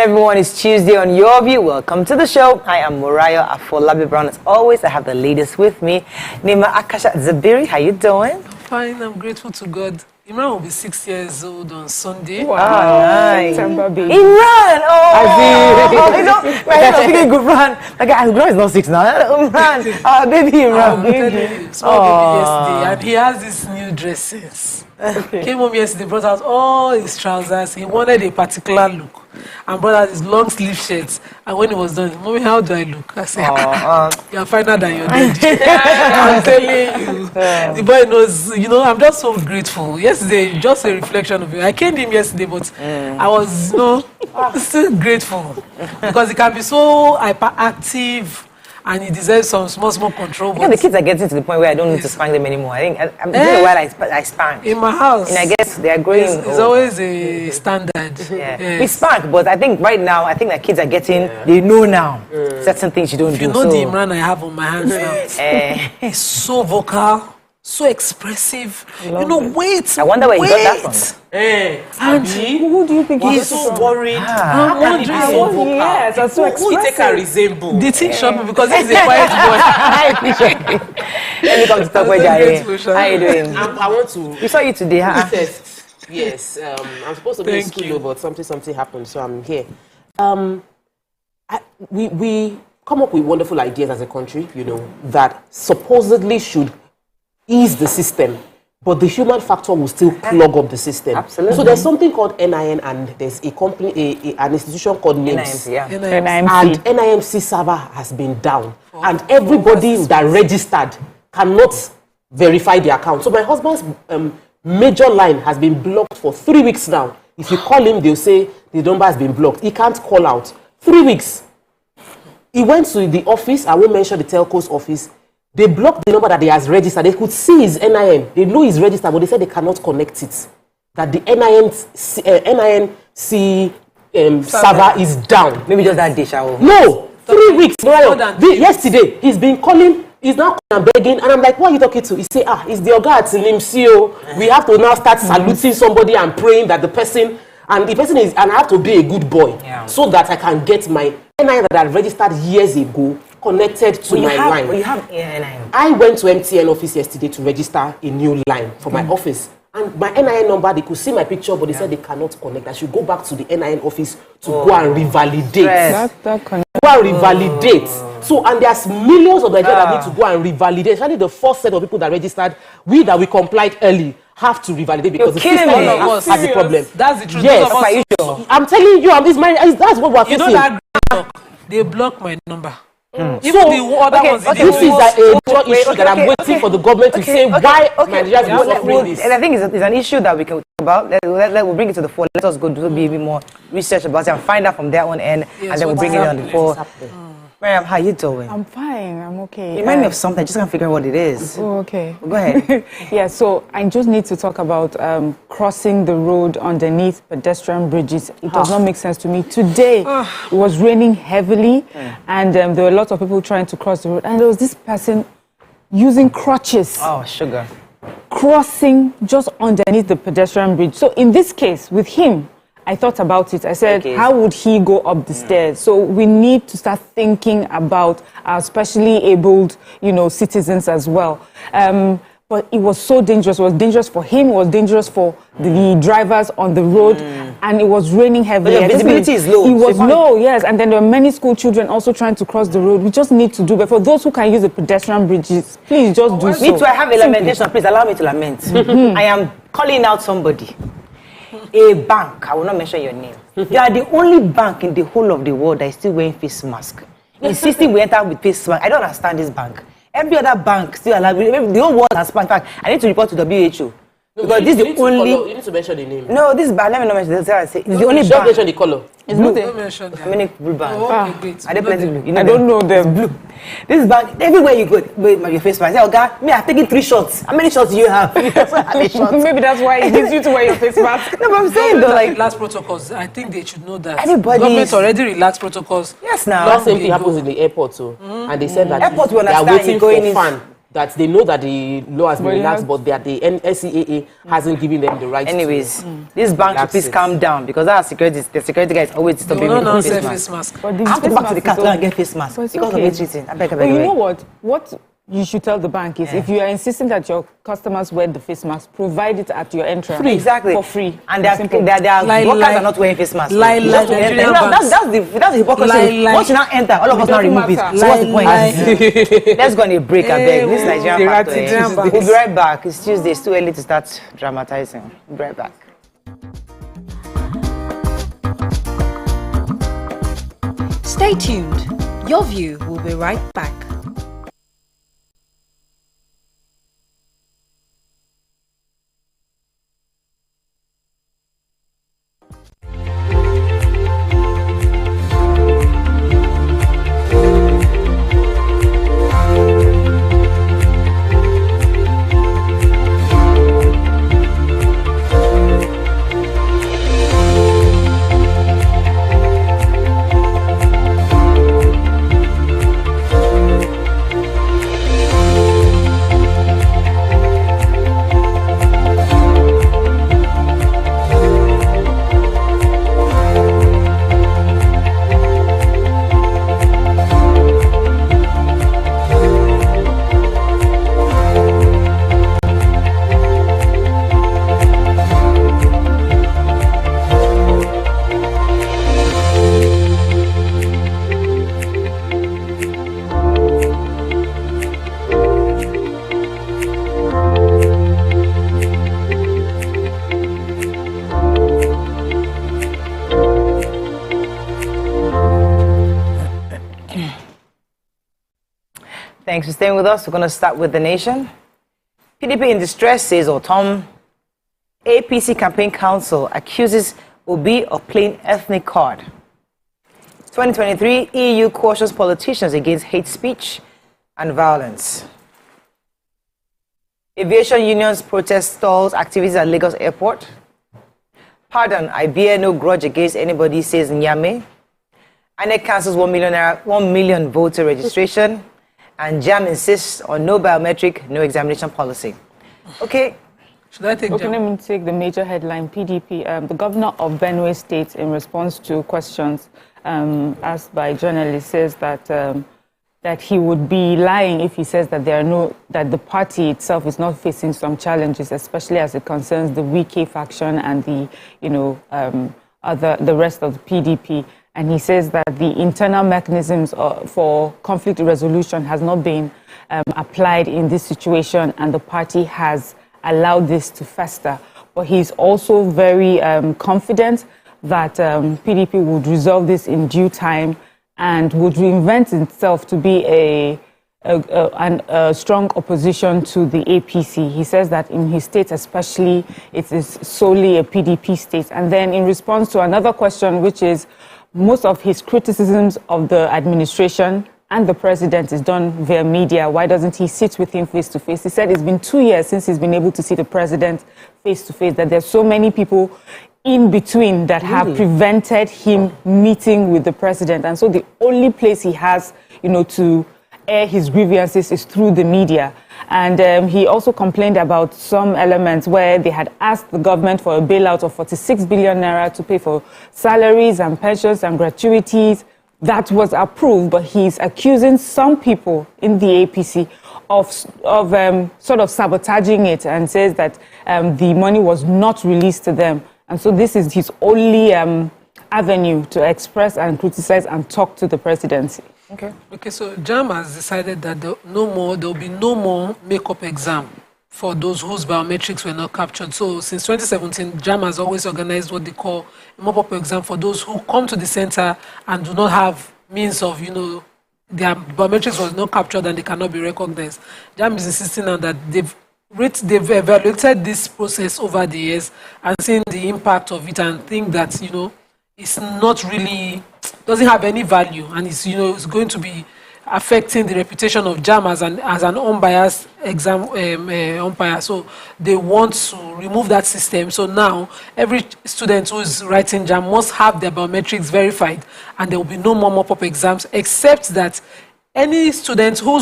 everyone? It's Tuesday on Your View. Welcome to the show. I am Moriah Afolabi Brown. As always, I have the ladies with me. Nima Akasha Zabiri, how you doing? Fine, I'm grateful to God. Imran will be 6 years old on Sunday. Wow, nice. Imran! I'm thinking Imran. Like, Imran is not 6 now. Imran, baby Imran. Baby. Small baby yesterday, and he has these new dresses. Came home yesterday, brought out all his trousers. He wanted a particular look, and brought out his long sleeve shirts. And when he was done, Mommy, how do I look? I said, you're finer than your daddy. I'm telling you. The boy knows, I'm just so grateful. Yesterday, just a reflection of it. I came to him yesterday, but I was, still grateful. Because he can be so hyperactive. And he deserves some small control. The kids are getting to the point where I don't need to spank them anymore. I think I'm doing a while I spank. In my house. And I guess they are growing. It's always a standard. Yeah. Yes. We spank, but I think right now, the kids are getting, they know now certain things you don't do. You know the Imran I have on my hands now. He's so vocal, so expressive. Wait. I wonder where he got that from. And who do you think he's so worried? I'm wondering. Yes, that's so expressive. He take a resemble. The thing shot me because he's a quiet boy. Let me come to talk with you. How are you doing? I want to. We saw you today, huh? Yes. I'm supposed to be in school, but something happened, so I'm here. We come up with wonderful ideas as a country, that supposedly should ease the system. But the human factor will still clog up the system. Absolutely. So there's something called NIN, and there's a company, an institution called NIMS. And NIMC server has been down. And everybody that registered cannot verify the account. So my husband's major line has been blocked for 3 weeks now. If you call him, they'll say the number has been blocked. He can't call out. 3 weeks. He went to the office, I won't mention the telco's office. They blocked the number that he has registered. They could see his NIN. They know he's registered, but they said they cannot connect it. That the NINC server is down. Maybe just that day, shall we? No! 3 weeks. Yesterday, he's been calling. He's now begging. And I'm like, what are you talking to? He say, it's the Oga at NIMC. We have to now start saluting somebody and praying that the person... And the person is... And I have to be a good boy. So that I can get my NIN that I registered years ago connected to my line. You have NIN. I went to MTN office yesterday to register a new line for my office. And my NIN number, they could see my picture, but they said they cannot connect. I should go back to the NIN office to go and revalidate. Go and revalidate. So, and there's millions of Nigerians that need to go and revalidate. Especially the first set of people that registered, that we complied early, have to revalidate because the system has a problem. That's the truth. Yes. I'm telling you, that's what we're facing. That they block my number. Even the other ones. This is a major issue that I'm waiting for the government to say why Nigerians are suffering this. And I think it's an issue that we can talk about. We'll bring it to the fore. Let us go do a bit more research about it and find out from their own end, and then we'll bring it on the fore. Miriam, how you doing? I'm fine. I'm okay. You remind me of something. I just can't figure out what it is. Oh, okay. Go ahead. Yeah, so I just need to talk about crossing the road underneath pedestrian bridges. It does not make sense to me. Today, it was raining heavily, and there were a lot of people trying to cross the road. And there was this person using crutches. Oh, sugar. Crossing just underneath the pedestrian bridge. So in this case, with him, I thought about it. I said, how would he go up the stairs? So we need to start thinking about our specially abled, citizens as well. But it was so dangerous. It was dangerous for him. It was dangerous for the drivers on the road. And it was raining heavily. But the visibility is low. It was low, yes. And then there were many school children also trying to cross the road. We just need to do better. For those who can use the pedestrian bridges, please just do so. Me too, I have a lamentation. Please allow me to lament. I am calling out somebody. A bank, I will not mention your name. You are the only bank in the whole of the world that is still wearing face mask. Insisting we enter with face mask. I don't understand this bank. Every other bank still allow. The whole world has bank. In fact, I need to report to WHO. Because this is the only. You need to mention the name. No, this bank. Let me not mention. That's what I say. It's the only bank. Mention the color. It's blue. How many blue banks? Are they plenty blue? I don't know them. Blue. This bank, everywhere you go, with your face mask. Say, okay, me, I've taken 3 shots. How many shots do you have? Maybe that's why it needs you to wear your face mask. No, but I'm saying though, like relaxed protocols. I think they should know that. Everybody. Government already relaxed protocols. Yes, now. That same thing happens in the airport too, and they said that airport, they are waiting for fan. that they know that the law has been relaxed, but that the NSCAA hasn't given them the right. Anyways, this bank should please calm down, because the security guy is always disturbing me with face mask. But I have to go back to the car and get face mask because of it cheating. I beg. But you know what? What you should tell the bank is if you are insisting that your customers wear the face mask, provide it at your entrance. Free. Exactly. For free. And their workers are not wearing face masks. That's the hypocrisy. Once you now enter, all of us now remove it. So what's the point? Let's go on a break, I beg. This Nigerian factor. We'll be right back. It's Tuesday. It's too early to start dramatizing. We'll be right back. Stay tuned. Your View will be right back. Thanks for staying with us. We're going to start with the nation. PDP in distress, says Otom. APC campaign council accuses Obi of playing ethnic card. 2023, EU cautions politicians against hate speech and violence. Aviation unions protest stalls activities at Lagos Airport. Pardon, I bear no grudge against anybody, says Nyame. INEC cancels 1 million voter registration. And JAM insists on no biometric, no examination policy. Okay. Should I take let me take the major headline. PDP, the governor of Benue State, in response to questions asked by journalists, says that he would be lying if he says that that the party itself is not facing some challenges, especially as it concerns the Wike faction and the rest of the PDP. And he says that the internal mechanisms for conflict resolution has not been applied in this situation, and the party has allowed this to fester. But he's also very confident that PDP would resolve this in due time and would reinvent itself to be a strong opposition to the APC. He says that in his state especially, it is solely a PDP state. And then in response to another question, which is, most of his criticisms of the administration and the president is done via media. Why doesn't he sit with him face to face? He said it's been 2 years since he's been able to see the president face to face, that there's so many people in between that have prevented him meeting with the president. And so the only place he has, to air his grievances is through the media. And he also complained about some elements where they had asked the government for a bailout of 46 billion naira to pay for salaries and pensions and gratuities. That was approved, but he's accusing some people in the APC of sort of sabotaging it, and says that the money was not released to them. And so this is his only avenue to express and criticize and talk to the presidency. Okay, so JAM has decided that there will be no more makeup exam for those whose biometrics were not captured. So since 2017, JAM has always organized what they call a mop-up exam for those who come to the center and do not have means of, their biometrics was not captured and they cannot be recognized. JAM is insisting on that they've evaluated this process over the years and seen the impact of it and think that, it's not really, doesn't have any value, and it's going to be affecting the reputation of JAM as an unbiased exam umpire. So they want to remove that system. So now every student who is writing JAM must have their biometrics verified, and there will be no more mop-up exams, except that any student who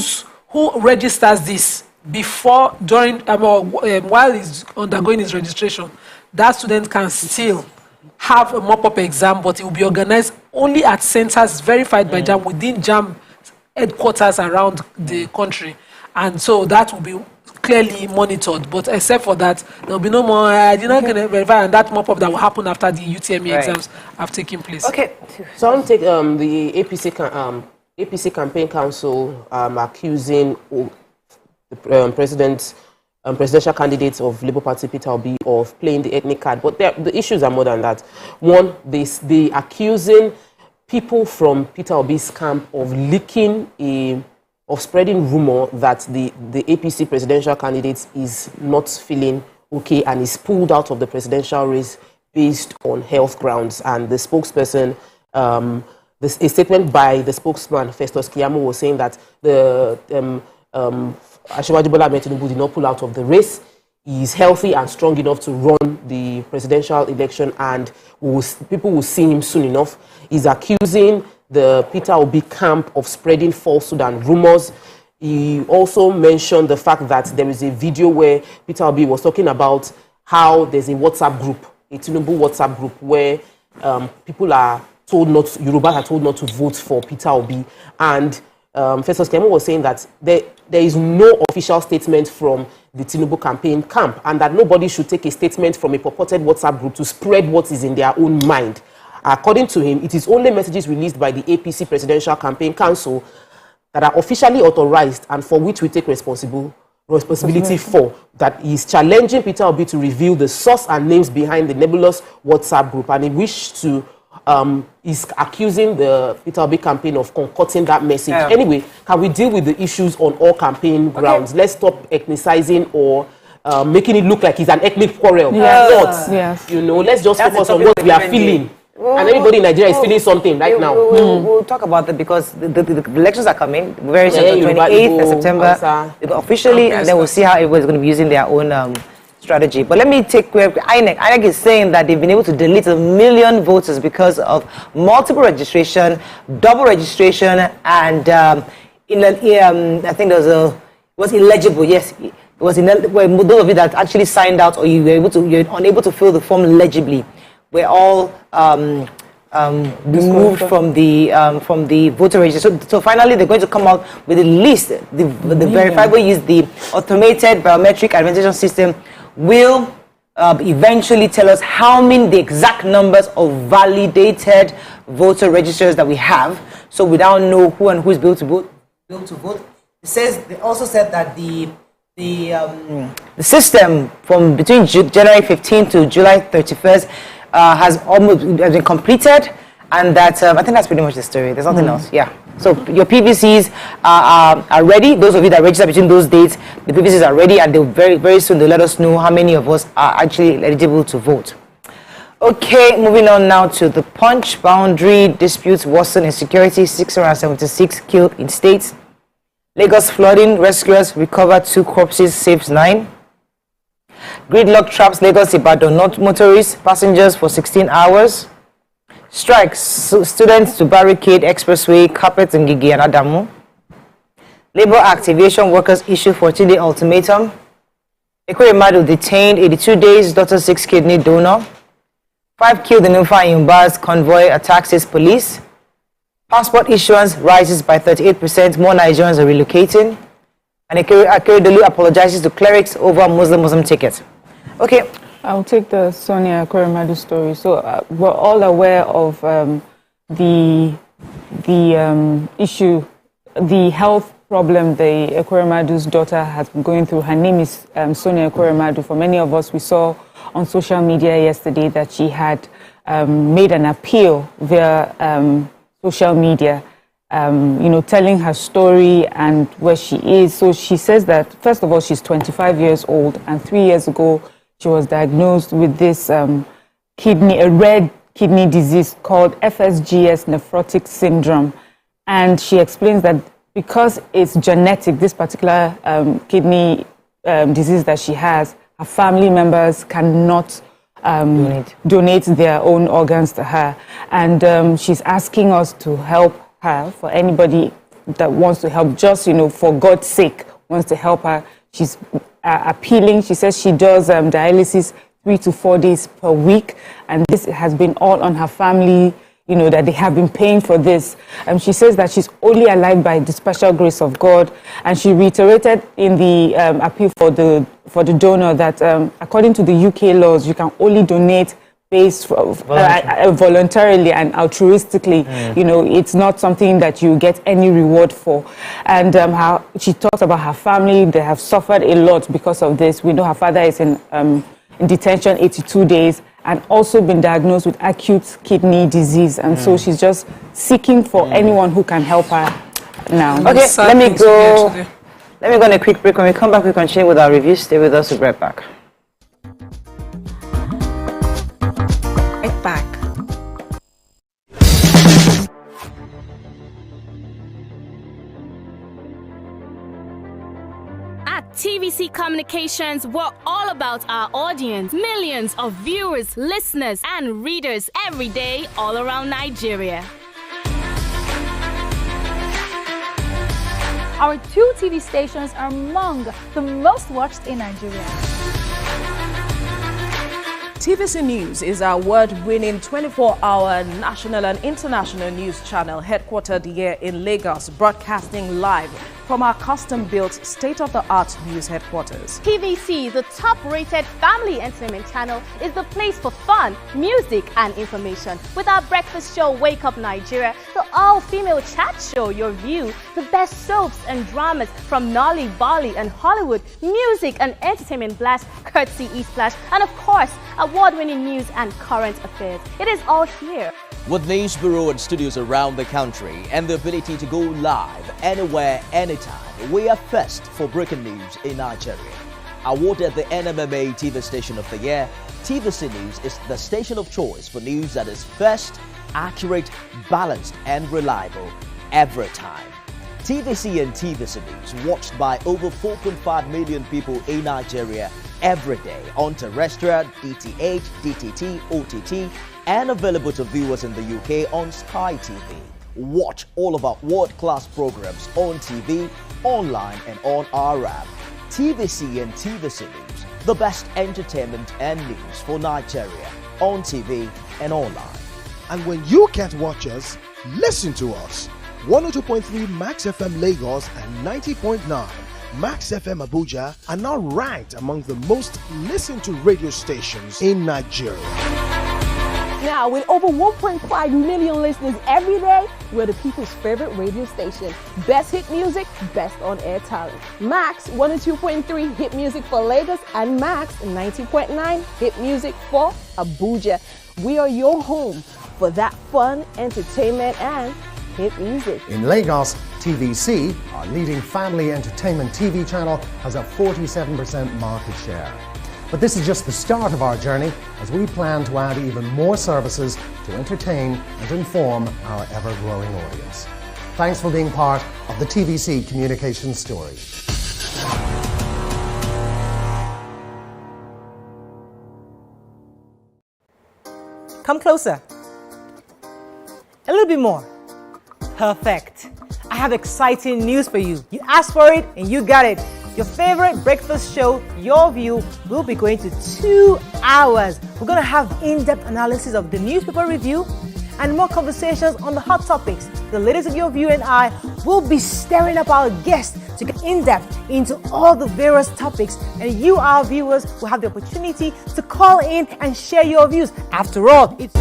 who registers this before, during, while he's undergoing his registration, that student can still have a mop-up exam, but it will be organized only at centers verified by JAMB within JAMB headquarters around the country. And so that will be clearly monitored. But except for that, there will be no more, I did not get to verify, and that mop-up that will happen after the UTME exams have taken place. Okay. So I'll take the APC Campaign Council accusing the presidential candidates of Labour Party, Peter Obi, of playing the ethnic card. But the issues are more than that. One, they accusing people from Peter Obi's camp of leaking of spreading rumor that the APC presidential candidate is not feeling okay and is pulled out of the presidential race based on health grounds. And the spokesperson, a statement by the spokesman, Festus Keyamo, was saying that the Asiwaju Bola Ahmed Tinubu did not pull out of the race. He is healthy and strong enough to run the presidential election, and people will see him soon enough. He's accusing the Peter Obi camp of spreading falsehood and rumors. He also mentioned the fact that there is a video where Peter Obi was talking about how there's a WhatsApp group, a Tinubu WhatsApp group, where people are told not, Yorubas are told not to vote for Peter Obi. And Festus Keyamo was saying that there is no official statement from the Tinubu campaign camp, and that nobody should take a statement from a purported WhatsApp group to spread what is in their own mind. According to him, it is only messages released by the APC Presidential Campaign Council that are officially authorized and for which we take responsibility for, that he is challenging Peter Obi to reveal the source and names behind the nebulous WhatsApp group, and he wished to is accusing the Peter Obi campaign of concocting that message. Anyway, can we deal with the issues on all campaign grounds? Let's stop ethnicizing or making it look like it's an ethnic quarrel. Yes. You know, let's just focus on what we are feeling. And everybody in Nigeria is feeling something right now. We'll talk about that because the elections are coming very soon, 28th of September, officially, and then we'll see how everybody's going to be using their own strategy. But let me take where INEC. INEC is saying that they've been able to delete 1 million voters because of multiple registration, double registration, and I think there was illegible. Yes, it was illegible. Those of you that actually signed out or you're unable to fill the form legibly, we're all removed from the voter registration. So finally, they're going to come out with the list. The verifiable use the automated biometric identification system will eventually tell us the exact numbers of validated voter registers that we have. So we now know who and who is able to vote. They also said that the system from between January 15th to July 31st has been completed, and that I think that's pretty much the story. There's nothing else. Yeah. So your PVCs are ready. Those of you that register between those dates, the PVCs are ready, and they'll very soon they'll let us know how many of us are actually eligible to vote. Okay, moving on now to the Punch. Boundary disputes worsen insecurity. 676 killed in states. Lagos flooding. Rescuers recover 2 corpses, saves 9. Gridlock traps Lagos Ibadan not motorists, passengers for 16 hours. Strikes students to barricade expressway, carpet in Gigi and Adamu. Labour activation workers issue 14-day ultimatum. Ekweremadu detained 82 days, daughter 6 kidney donor. 5 killed in Yumba's convoy attacks his police. Passport issuance rises by 38%, more Nigerians are relocating. And Akeredolu apologizes to clerics over Muslim tickets. Okay. I'll take the Sonia Ekweremadu story. So we're all aware of the issue, the health problem the Ekweremadu's daughter has been going through. Her name is Sonia Ekweremadu. For many of us, we saw on social media yesterday that she had made an appeal via social media, telling her story and where she is. So she says that, first of all, she's 25 years old, and 3 years ago, she was diagnosed with this a rare kidney disease called FSGS nephrotic syndrome. And she explains that because it's genetic, this particular kidney disease that she has, her family members cannot donate their own organs to her. And she's asking us to help her, for anybody that wants to help, just, for God's sake, wants to help her. She's appealing. She says she does dialysis 3 to 4 days per week, and this has been all on her family, that they have been paying for this. She says that she's only alive by the special grace of God, and she reiterated in the appeal for the donor that according to the UK laws, you can only donate based voluntarily and altruistically. It's not something that you get any reward for. And how she talks about her family. They have suffered a lot because of this. We know her father is in detention 82 days and also been diagnosed with acute kidney disease. And so she's just seeking for anyone who can help her now. Okay, let me go on a quick break. When we come back, we continue with our review. Stay with us. We'll be right back. Back. At TVC Communications, we're all about our audience. Millions of viewers, listeners, and readers every day all around Nigeria. Our 2 TV stations are among the most watched in Nigeria. TVC News is our award-winning 24-hour national and international news channel headquartered here in Lagos, broadcasting live from our custom-built state-of-the-art news headquarters. TVC, the top-rated family entertainment channel, is the place for fun, music, and information. With our breakfast show, Wake Up Nigeria, the all-female chat show, Your View, the best soaps and dramas from Nolly, Bali, and Hollywood, music and entertainment blast, courtesy E-Splash, and of course, award-winning news and current affairs. It is all here. With news bureau and studios around the country and the ability to go live anywhere, anytime, we are first for breaking news in Nigeria. Awarded the NMMA TV Station of the Year, TVC News is the station of choice for news that is first, accurate, balanced, and reliable every time. TVC and TVC News watched by over 4.5 million people in Nigeria every day on terrestrial, DTH, DTT, OTT, and available to viewers in the UK on Sky TV. Watch all of our world-class programs on TV, online, and on our app. TVC and TVC News, the best entertainment and news for Nigeria on TV and online. And when you can't watch us, listen to us. 102.3 Max FM Lagos and 90.9 Max FM Abuja are now ranked among the most listened to radio stations in Nigeria. Now, with over 1.5 million listeners every day, we're the people's favorite radio station. Best hit music, best on-air talent. Max 102.3 hit music for Lagos and Max 90.9 hit music for Abuja. We are your home for that fun, entertainment, and hit music. In Lagos, TVC, our leading family entertainment TV channel, has a 47% market share. But this is just the start of our journey, as we plan to add even more services to entertain and inform our ever-growing audience. Thanks for being part of the TVC communications story. Come closer. A little bit more. Perfect. I have exciting news for you. You asked for it and you got it. Your favorite breakfast show, Your View, will be going to 2 hours. We're going to have in-depth analysis of the newspaper review and more conversations on the hot topics. The ladies of Your View and I will be stirring up our guests to get in-depth into all the various topics, and you, our viewers, will have the opportunity to call in and share your views. After all, it's...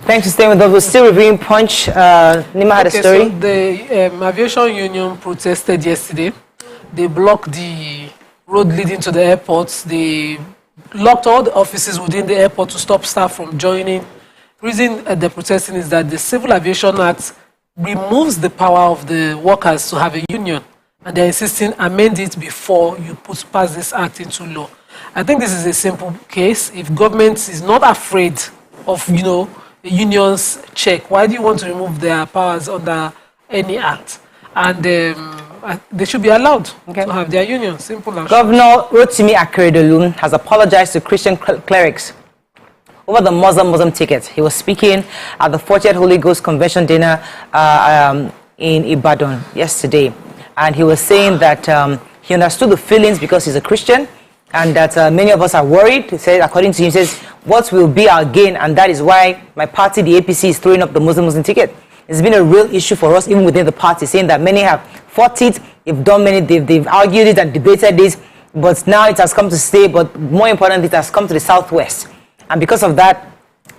Thanks for staying with us. We're still reviewing Punch. Nima had a story. So the aviation union protested yesterday. They blocked the road leading to the airports. They locked all the offices within the airport to stop staff from joining. The reason they're protesting is that the Civil Aviation Act removes the power of the workers to have a union, and they're insisting amend it before you pass this act into law. I think this is a simple case. If government is not afraid of, unions check? Why do you want to remove their powers under any act? And they should be allowed to have their union. Simple as Governor Rotimi Akeredolu has apologized to Christian clerics over the Muslim ticket. He was speaking at the 40th Holy Ghost Convention dinner in Ibadan yesterday, and he was saying that he understood the feelings because he's a Christian, and that many of us are worried. He said, according to him, he says, what will be our gain? And that is why my party, the APC, is throwing up the Muslim ticket. It's been a real issue for us, even within the party, saying that many have fought it, they've argued it and debated this, but now it has come to stay. But more importantly, it has come to the southwest, and because of that,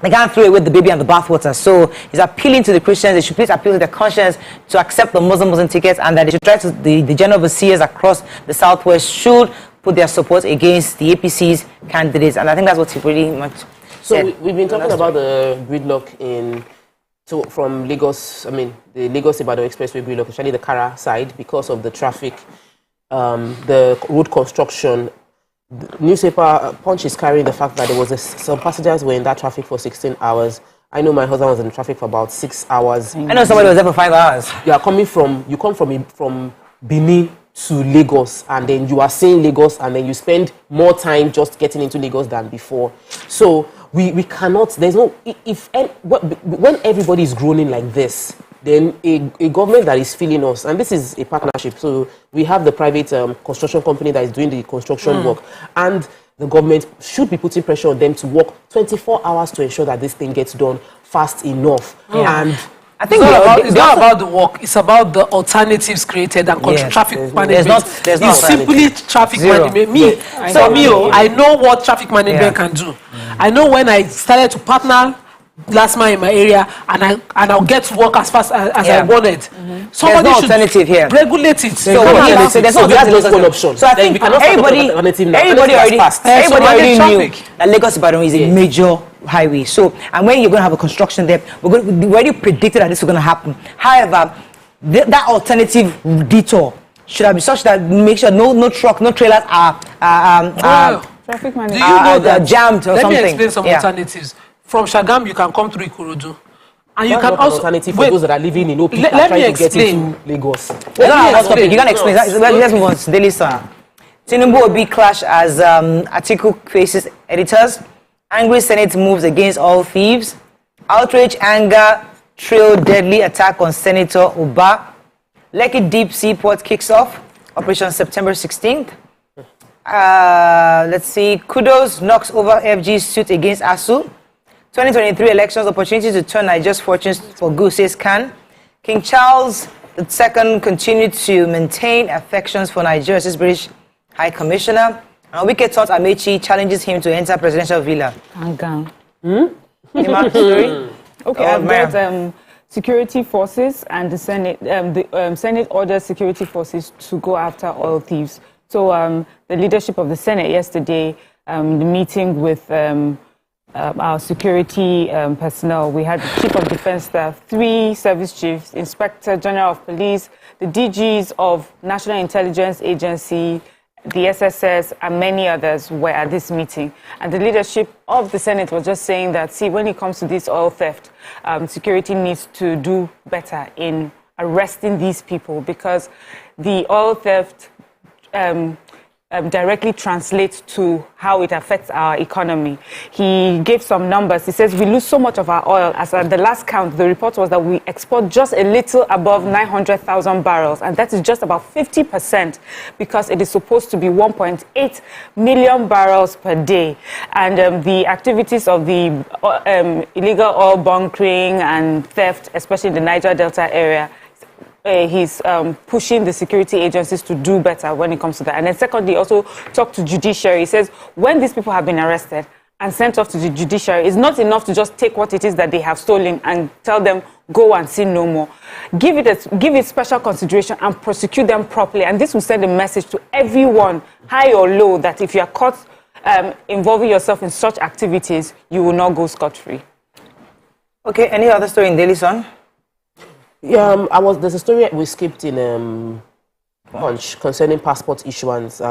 they can't throw away the baby and the bathwater. So he's appealing to the Christians. They should please appeal to their conscience to accept the Muslim tickets, and that they should try to the general overseers across the southwest should put their support against the APC's candidates. And I think that's what he pretty much said. So we've been talking about the gridlock from Lagos, the Lagos-Ibadan Expressway gridlock, especially the Kara side, because of the traffic, the road construction. The newspaper Punch is carrying the fact that there was some passengers were in that traffic for 16 hours. I know my husband was in traffic for about 6 hours. I know somebody was there for 5 hours. You come from Benin to Lagos, and then you are seeing Lagos, and then you spend more time just getting into Lagos than before. So we cannot, there's no, when everybody is groaning like this, then a government that is feeling us, and this is a partnership, so we have the private construction company that is doing the construction work, and the government should be putting pressure on them to work 24 hours to ensure that this thing gets done fast enough. And I think it's not about the work, it's about the alternatives created and traffic management. It's simply traffic management. I know what traffic management can do. I know when I started to partner last month in my area, and I'll get to work as fast as I wanted. Somebody there's no alternative here. Regulate it. So there's no option. So I think everybody already knew that Lagos-Ibadan is a major highway. So, and when you're going to have a construction there, we already predicted that this was going to happen. However, that alternative detour should have been such that make sure no truck, no trailers are traffic management. Do you know that jammed or something? Let me explain some alternatives. From Shagam, you can come through Ikorodu. And you can also alternative for those that are living in OP trying to get into Lagos. You can't explain that. Let's move on to Daily Sun. Tinubu Obi clash as Atiku faces editors. Angry Senate moves against all thieves. Outrage, anger, trail deadly attack on Senator Uba. Lekki Deep Seaport kicks off. Operation September 16th. Let's see. Kudos knocks over FG's suit against ASU. 2023 elections, opportunity to turn Nigeria's fortunes for good, says Khan. King Charles II continued to maintain affections for Nigeria, says British High Commissioner. And Wike thought Amechi challenges him to enter presidential villa. Okay, I've got security forces, and the Senate, Senate orders security forces to go after oil thieves. So the leadership of the Senate yesterday, the meeting with our security personnel, we had the Chief of Defense Staff, 3 service chiefs, Inspector General of Police, the DGs of National Intelligence Agency, the SSS, and many others were at this meeting. And the leadership of the Senate was just saying that, see, when it comes to this oil theft, security needs to do better in arresting these people, because the oil theft directly translates to how it affects our economy. He gave some numbers. He says we lose so much of our oil. As at the last count, the report was that we export just a little above 900,000 barrels, and that is just about 50%, because it is supposed to be 1.8 million barrels per day. And the activities of the illegal oil bunkering and theft, especially in the Niger Delta area, he's pushing the security agencies to do better when it comes to that. And then secondly, also talk to judiciary. He says when these people have been arrested and sent off to the judiciary, it's not enough to just take what it is that they have stolen and tell them go and sin no more. Give it special consideration and prosecute them properly. And this will send a message to everyone, high or low, that if you are caught involving yourself in such activities, you will not go scot-free. Okay, any other story in Daily Sun? Yeah, there's a story we skipped in Punch concerning passport issuance.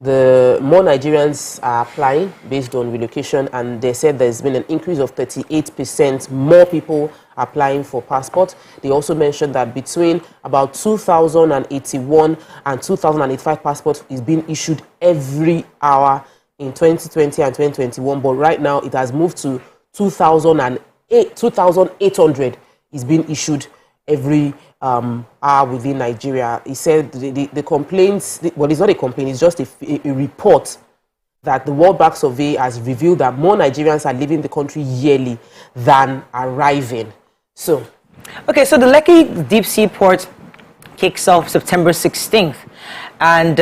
the more Nigerians are applying based on relocation, and they said there's been an increase of 38% more people applying for passport. They also mentioned that between about 2,081 and 2,085 passports is being issued every hour in 2020 and 2021, but right now it has moved to 2,800 is being issued every hour within Nigeria. He said the complaints, well, it's not a complaint, it's just a report that the World Bank survey has revealed that more Nigerians are leaving the country yearly than arriving. So, okay, so the Lekki deep sea port kicks off September 16th, and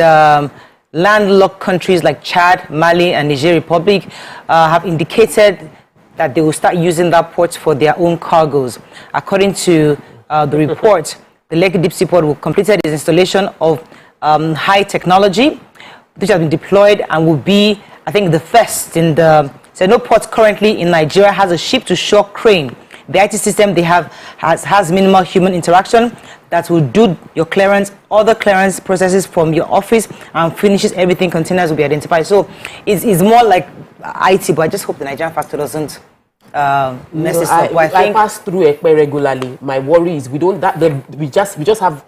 landlocked countries like Chad, Mali, and Niger Republic have indicated that they will start using that port for their own cargoes. According to the report, the Lekki deep sea port will complete its installation of high technology, which has been deployed and will be, I think, the first in the. So no port currently in Nigeria has a ship-to-shore crane. The IT system they have has minimal human interaction that will do your clearance, other clearance processes from your office, and finishes everything. Containers will be identified. So it's more like IT, but I just hope the Nigerian factor doesn't mess this up. I pass through Ekpe regularly. My worry is we just have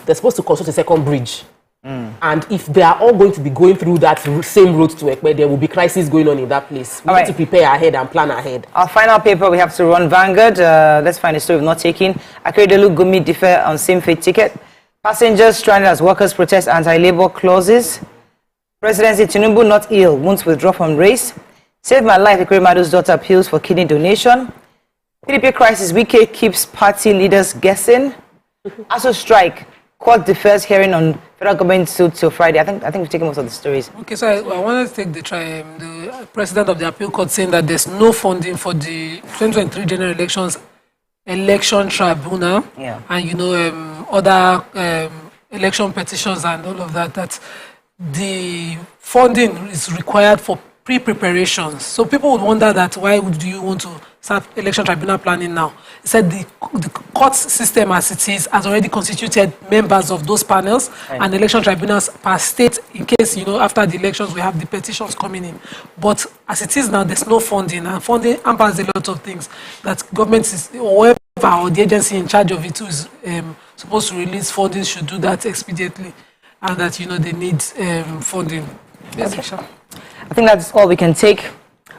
they're supposed to construct a second bridge. And if they are all going to be going through that same road to Ekpe, there will be crisis going on in that place. We need to prepare ahead and plan ahead. Our final paper we have to run, Vanguard. Let's find a story we've not taken. Akeredolu Gumi defer on same fate ticket. Passengers stranded as workers protest anti-labor clauses. Presidency Tinubu not ill, won't withdraw from race. Save my life, Ekweremadu's daughter appeals for kidney donation. PDP crisis, Wike keeps party leaders guessing. ASU strike, court defers hearing on federal government suit till Friday. I think we've taken most of the stories. Okay, so I wanted to take the president of the appeal court saying that there's no funding for the 2023 general elections election tribunal, and other election petitions and all of that. That the funding is required for pre-preparations. So people would wonder that why would you want to start election tribunal planning now? He said the court system as it is has already constituted members of those panels and election tribunals per state in case, after the elections we have the petitions coming in. But as it is now, there's no funding, and funding hampers a lot of things that government is, or the agency in charge of it who is supposed to release funding should do that expediently, and that, they need funding. Yes, okay. I think that's all we can take.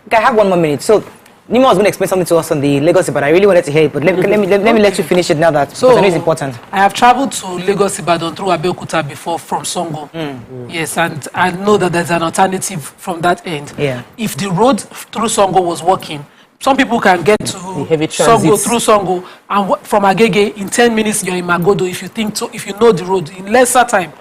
Okay, I have 1 more minute. So, Nima was going to explain something to us on the Lagos, but I really wanted to hear it. But let me let you finish it now that because I know it's important. I have traveled to Lagos Ibadan through Abeokuta before from Songo. Yes, and I know that there's an alternative from that end. Yeah. If the road through Songo was working, some people can get to Songo through Songo, and from Agege in 10 minutes you're in Magodo if you know the road in lesser time.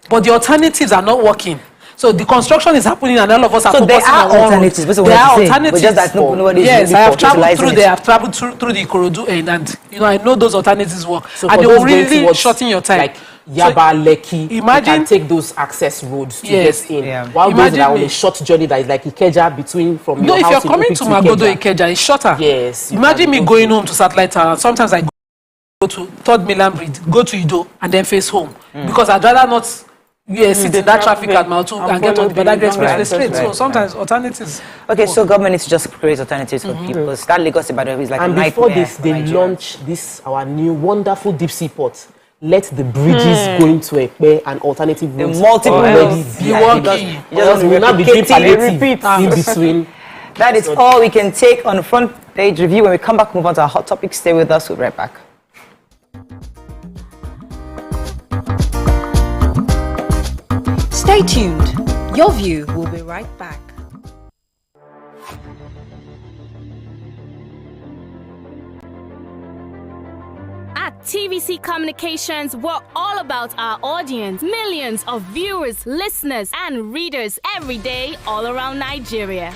But the alternatives are not working. So the construction is happening, and all of us are focusing on alternatives. There are alternatives. Just that nobody yes, I have traveled through there. I've traveled through the Ikorodu end, and I know those alternatives work. So and they will really shorten your time. Like Yaba, Lekki, imagine you can take those access roads to get in. Yeah. While those are on a short journey that is like Ikeja between from your house. No, if you're coming to Magodo Ikeja, it's shorter. Yes. Imagine me going home to Satellite Town. Sometimes I go to Third Milan Bridge, go to Ido, and then face home because I'd rather not. Yes, sit in that traffic at Mount and get on the Badagry Expressway straight. So sometimes alternatives. Okay, so government needs to just create alternatives for people. That Lagos Ibadan is like a nightmare. And before this, they launch our new wonderful deep sea port. Let the bridges go into Ekpe and alternative routes. The multiple already be working. We will not be doing palliative in between. That is all we can take on the front page review. When we come back, move on to our hot topic. Stay with us. We'll be right back. Stay tuned. Your View will be right back. At TVC Communications, we're all about our audience. Millions of viewers, listeners, and readers every day all around Nigeria.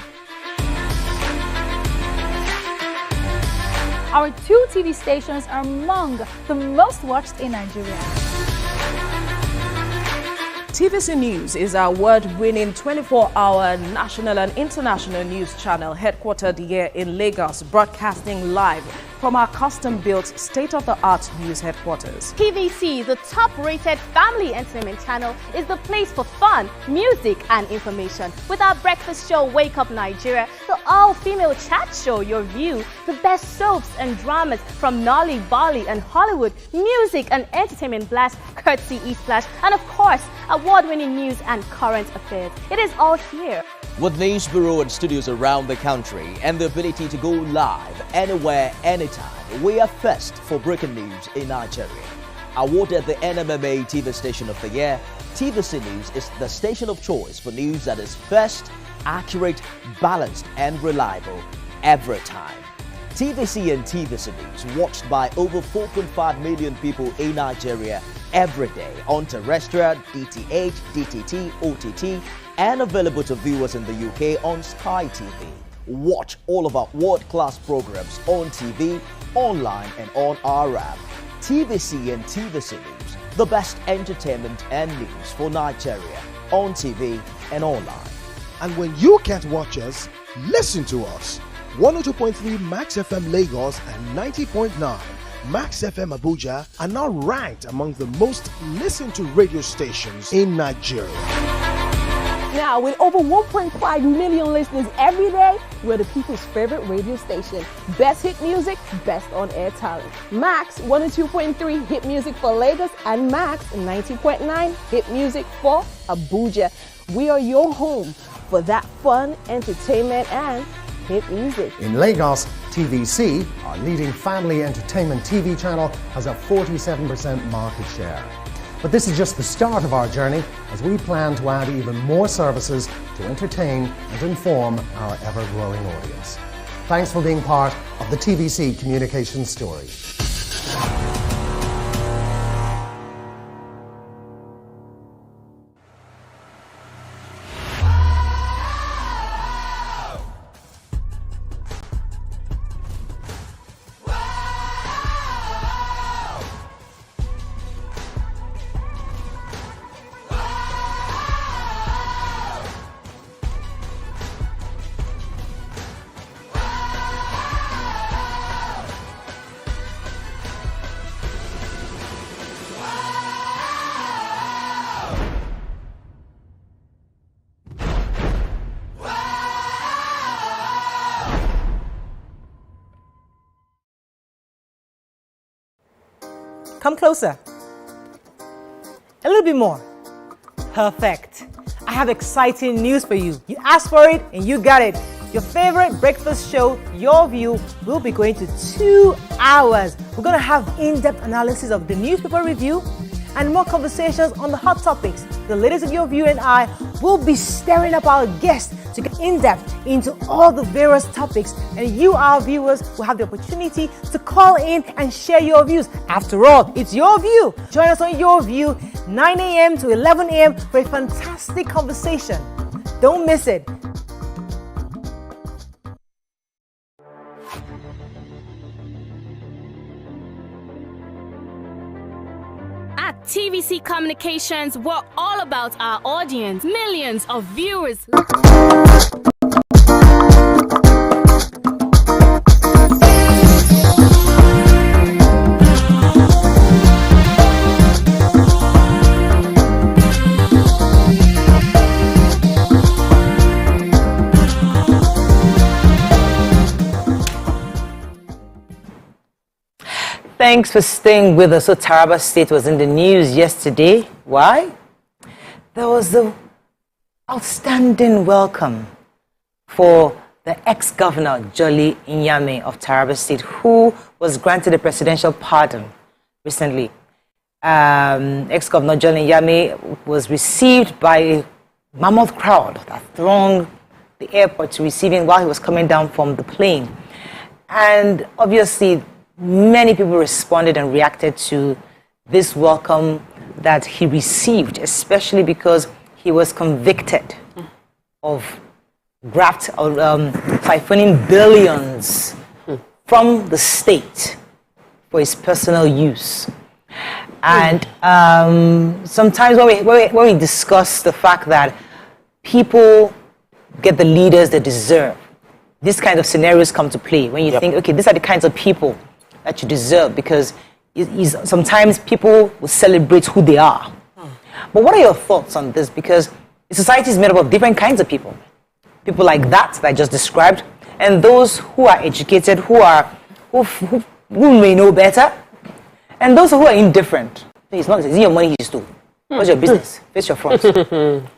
Our 2 TV stations are among the most watched in Nigeria. TVC News is our award-winning 24-hour national and international news channel headquartered here in Lagos, broadcasting live from our custom-built state-of-the-art news headquarters. TVC, the top-rated family entertainment channel, is the place for fun, music and information. With our breakfast show, Wake Up Nigeria, the all-female chat show, Your View, the best soaps and dramas from Nolly, Bali and Hollywood, music and entertainment blast, courtesy E-Splash, and of course, award-winning news and current affairs. It is all here. With news bureau and studios around the country and the ability to go live anywhere, anytime, we are first for breaking news in Nigeria. Awarded the NMMA TV Station of the Year, TVC News is the station of choice for news that is first, accurate, balanced and reliable every time. TVC and TVC News watched by over 4.5 million people in Nigeria every day on terrestrial, DTH, DTT, OTT, and available to viewers in the UK on Sky TV. Watch all of our world-class programs on TV, online and on our app. TVC and TVC News, the best entertainment and news for Nigeria on TV and online. And when you can't watch us, listen to us. 102.3 Max FM Lagos and 90.9 Max FM Abuja are now ranked among the most listened to radio stations in Nigeria. Now, with over 1.5 million listeners every day, we're the people's favorite radio station. Best hit music, best on-air talent. Max 102.3 hit music for Lagos and Max 90.9 hit music for Abuja. We are your home for that fun, entertainment, and hit music. In Lagos, TVC, our leading family entertainment TV channel, has a 47% market share. But this is just the start of our journey as we plan to add even more services to entertain and inform our ever-growing audience. Thanks for being part of the TVC communication story. Come closer. A little bit more. Perfect. I have exciting news for you. You asked for it and you got it. Your favorite breakfast show, Your View, will be going to 2 hours. We're going to have in-depth analysis of the newspaper review and more conversations on the hot topics. The ladies of Your View and I will be stirring up our guests to get in-depth into all the various topics, and you, our viewers, will have the opportunity to call in and share your views. After all, it's your view. Join us on Your View, 9 a.m. to 11 a.m. for a fantastic conversation. Don't miss it. At TVC Communications, we're all about our audience, millions of viewers. Thanks for staying with us. So Taraba State was in the news yesterday. Why? There was the outstanding welcome for the ex-governor, Jolly Nyame of Taraba State, who was granted a presidential pardon recently. Ex-governor Jolly Nyame was received by a mammoth crowd that thronged the airport to receive him while he was coming down from the plane. And obviously, many people responded and reacted to this welcome that he received, especially because he was convicted of siphoning billions from the state for his personal use. And sometimes when we discuss the fact that people get the leaders they deserve, these kinds of scenarios come to play when you think, okay, these are the kinds of people that you deserve, because sometimes people will celebrate who they are. But what are your thoughts on this? Because society is made up of different kinds of people. People like that I just described, and those who are educated, who may know better, and those who are indifferent. It's not your money he stole. What's your business? Face your front.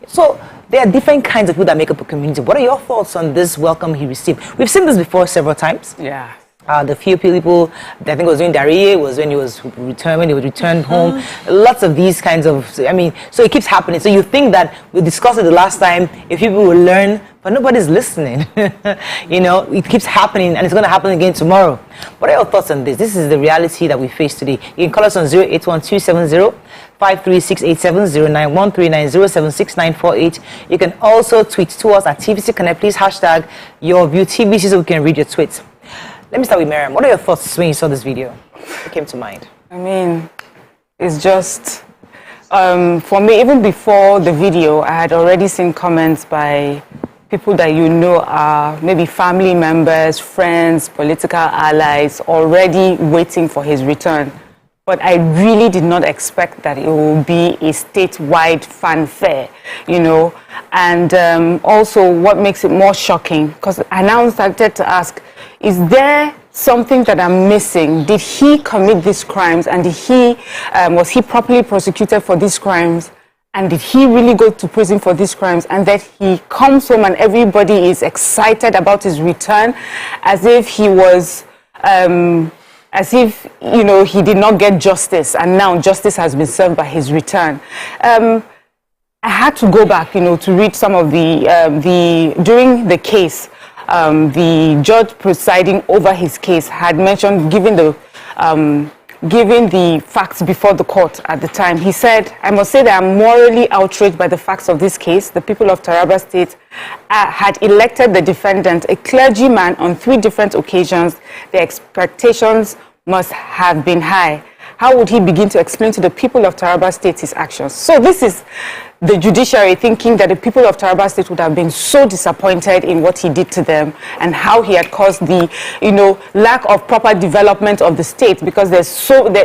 So there are different kinds of people that make up a community. What are your thoughts on this welcome he received? We've seen this before several times. Yeah. The few people, I think it was doing Darie, was when he was returned home. Lots of these kinds of, so it keeps happening. So you think that we discussed it the last time, if people will learn, but nobody's listening. It keeps happening, and it's going to happen again tomorrow. What are your thoughts on this? This is the reality that we face today. You can call us on 081-270-53687-09139076948. You can also tweet to us at TVC Connect. Please hashtag YourViewTVC so we can read your tweets. Let me start with Miriam. What are your thoughts when you saw this video? What came to mind? It's just, for me, even before the video, I had already seen comments by people that are maybe family members, friends, political allies, already waiting for his return. But I really did not expect that it will be a statewide fanfare, And also what makes it more shocking, because I now started to ask, is there something that I'm missing? Did he commit these crimes, and was he properly prosecuted for these crimes? And did he really go to prison for these crimes? And that he comes home and everybody is excited about his return, as if he was... he did not get justice, and now justice has been served by his return. I had to go back, to read some of during the case, the judge presiding over his case had mentioned, given the facts before the court at the time. He said, I must say that I'm morally outraged by the facts of this case. The people of Taraba State had elected the defendant, a clergyman, on 3 different occasions. The expectations must have been high. How would he begin to explain to the people of Taraba State his actions? So this is the judiciary thinking that the people of Taraba State would have been so disappointed in what he did to them, and how he had caused the, lack of proper development of the state, because they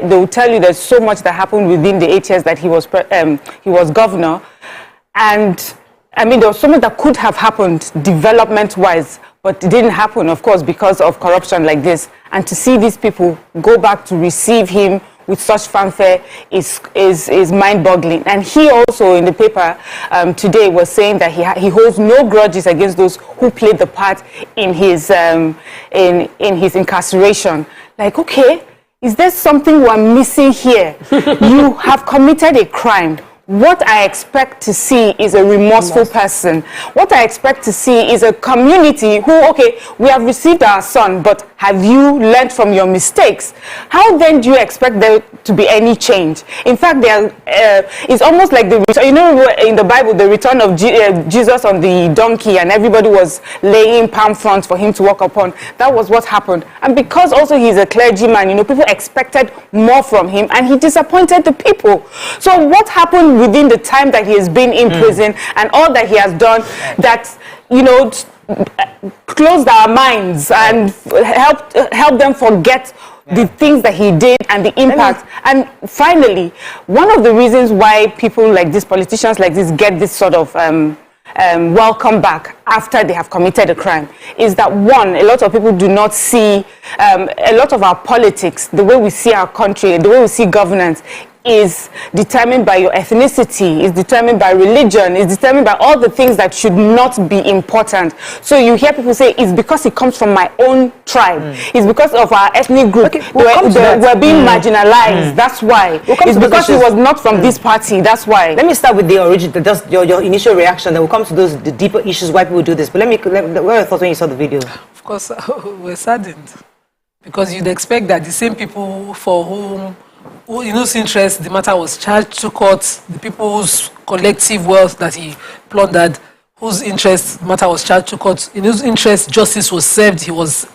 will tell you there's so much that happened within the 8 years that he was governor. And there was so much that could have happened development-wise, but it didn't happen, of course, because of corruption like this. And to see these people go back to receive him with such fanfare is mind-boggling. And he also, in the paper today, was saying that he holds no grudges against those who played the part in his incarceration. Like, okay, is there something we're missing here? You have committed a crime. What I expect to see is a remorseful person. What I expect to see is a community who, okay, we have received our son, but have you learned from your mistakes? How then do you expect there to be any change? In fact, it's almost like in the Bible, the return of Jesus on the donkey, and everybody was laying palm fronds for him to walk upon. That was what happened. And because also he's a clergyman, people expected more from him, and he disappointed the people. So what happened within the time that he has been in prison, and all that he has done, that closed our minds and help them forget the things that he did and the impact. And finally, one of the reasons why people like this, politicians like this, get this sort of welcome back after they have committed a crime is that, one, a lot of people do not see a lot of our politics, the way we see our country, the way we see governance, is determined by your ethnicity, is determined by religion, is determined by all the things that should not be important. So you hear people say, it's because it comes from my own tribe. It's because of our ethnic group. Okay, we're being marginalized. That's why. It's because he was not from this party. That's why. Let me start with the origin, your initial reaction. Then we'll come to the deeper issues why people do this. But what were your thoughts when you saw the video? Of course, we're saddened. Because you'd expect that the same people for whom in whose interest the matter was charged to court, the people's collective wealth that he plundered, whose interest the matter was charged to court, in whose interest justice was served, he was,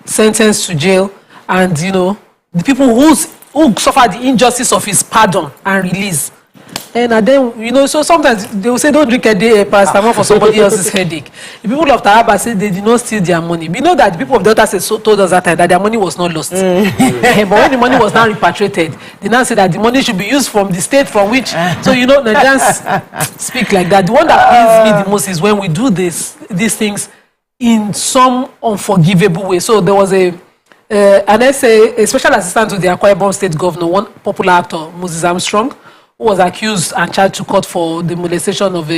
sentenced to jail, and, the people who suffered the injustice of his pardon and release. And then, you know, so sometimes they will say, don't drink a day paracetamol for somebody else's headache. The people of Taraba say they did not steal their money. We know that the people of Delta told us that time that their money was not lost. But when the money was now repatriated, they now say that the money should be used from the state from which. So, you know, Nigerians speak like that. The one that pleases me the most is when we do these things in some unforgivable way. So there was an essay, a special assistant to the Akwa Ibom state governor, one popular actor, Moses Armstrong, who was accused and charged to court for the molestation of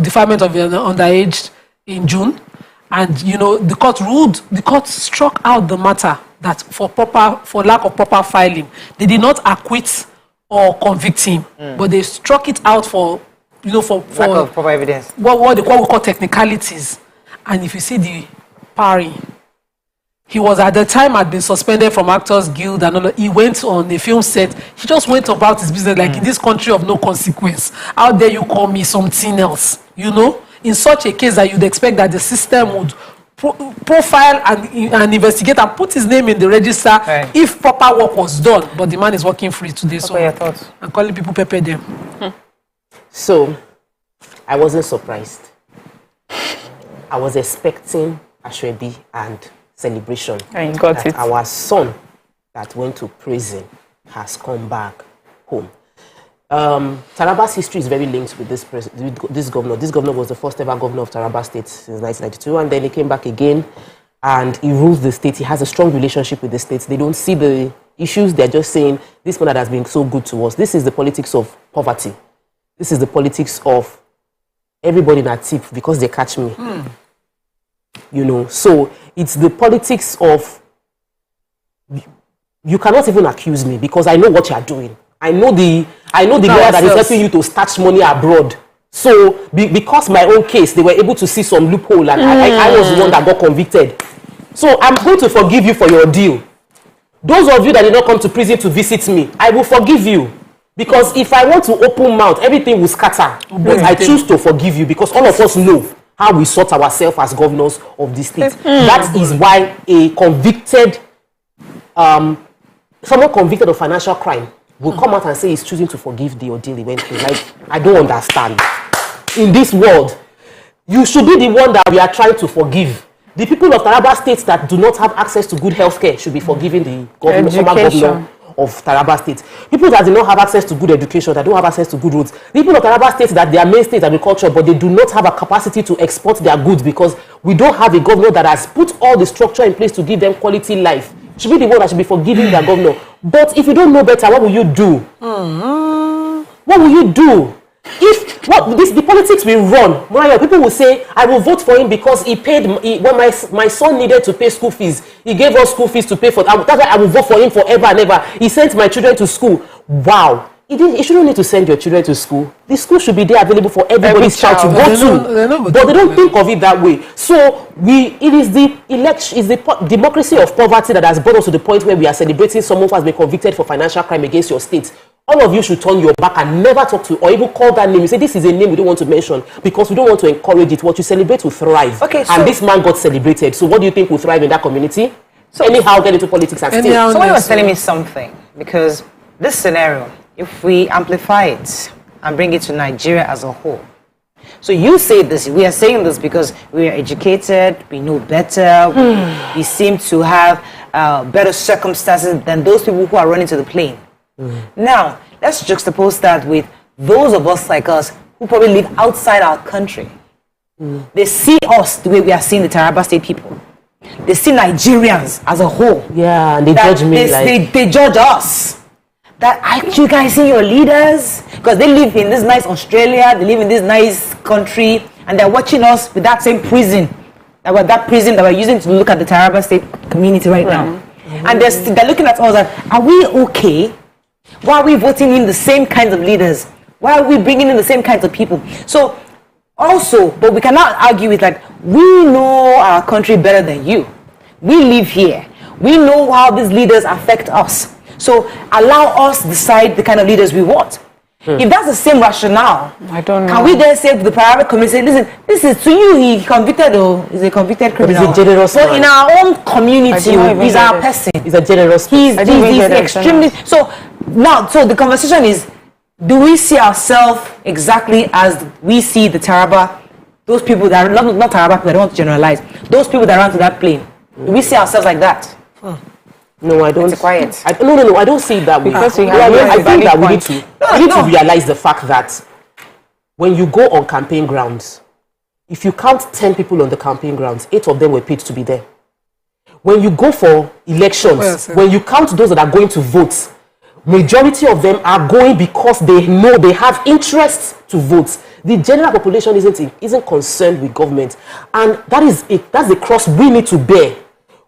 defilement of an underage in June. And, you know, the court struck out the matter that for lack of proper filing, they did not acquit or convict him, but they struck it out for lack of proper evidence. What we call technicalities. And if you see the parry, he was at the time had been suspended from Actors Guild and all. He went on a film set. He just went about his business like in this country of no consequence. How dare you call me something else? You know, in such a case that you'd expect that the system would profile and investigate and put his name in the register if proper work was done. But the man is working free today. So your thoughts? I'm calling people pepper them. So I wasn't surprised. I was expecting Ashwebi and celebration that our son that went to prison has come back home. Taraba's history is very linked with this governor. This governor was the first ever governor of Taraba State since 1992, and then he came back again and he rules the state. He has a strong relationship with the state. They don't see the issues. They're just saying, this man that has been so good to us. This is the politics of poverty. This is the politics of everybody in a tip because they catch me. You know, so it's the politics of you cannot even accuse me because I know what you are doing. I know the guy that is helping you to stash money abroad. So because my own case, they were able to see some loophole, and I was the one that got convicted. So I'm going to forgive you for your deal. Those of you that did not come to prison to visit me, I will forgive you. Because if I want to open mouth, everything will scatter. But I choose to forgive you because all of us know how we sort ourselves as governors of the state. That is why a convicted, someone convicted of financial crime will come out and say he's choosing to forgive the ordeal he went through. Like, I don't understand. In this world, you should be the one that we are trying to forgive. The people of Taraba State that do not have access to good health care should be forgiving the former governor of Taraba State. People that do not have access to good education, that don't have access to good roads. People of Taraba State that their main state is agriculture, but they do not have a capacity to export their goods because we don't have a governor that has put all the structure in place to give them quality life. Should be the one that should be forgiving their governor. But if you don't know better, what will you do? What will you do? If the politics will run, people will say, I will vote for him because he paid, when my son needed to pay school fees, he gave us school fees to pay for. That's why I will vote for him forever and ever. He sent my children to school. Wow. You shouldn't need to send your children to school. The school should be there available for everybody's child to go to. But they don't think of it that way. So it is the democracy of poverty that has brought us to the point where we are celebrating someone who has been convicted for financial crime against your state. All of you should turn your back and never talk to or even call that name. You say this is a name we don't want to mention because we don't want to encourage it. What you celebrate will thrive. Okay, and this man got celebrated. So what do you think will thrive in that community? So anyhow, get into politics and steal. Somebody was telling me something because this scenario, if we amplify it and bring it to Nigeria as a whole. So you say this, we are saying this because we are educated, we know better, we seem to have better circumstances than those people who are running to the plane. Now, let's juxtapose that with those of us like us who probably live outside our country. They see us the way we are seeing the Taraba State people. They see Nigerians as a whole. Yeah, and they judge me. They judge us. That you guys see your leaders because they live in this nice Australia, they live in this nice country, and they're watching us with that same prison, that prison that we're using to look at the Taraba State community right now. And they're looking at us like, are we okay? Why are we voting in the same kinds of leaders? Why are we bringing in the same kinds of people? So also, but we cannot argue with like, we know our country better than you. We live here. We know how these leaders affect us. So allow us decide the kind of leaders we want. If that's the same rationale, I don't know. Can we then say to the private community, listen, this is to you, he convicted or is a convicted criminal. He's a generous man. In our own community, he's our person. He's a generous He's extremely. So now, so the conversation is, do we see ourselves exactly as we see the Taraba, those people that are not Taraba people, I don't want to generalize, those people that ran to that plane? Do we see ourselves like that? No, I don't. It's quiet. No, I don't see it that way. Because we have I think that we need to realize the fact that when you go on campaign grounds, if you count 10 people on the campaign grounds, 8 of them were paid to be there. When you go for elections, when you count those that are going to vote, majority of them are going because they know they have interest to vote. The general population isn't concerned with government, and that's the cross we need to bear.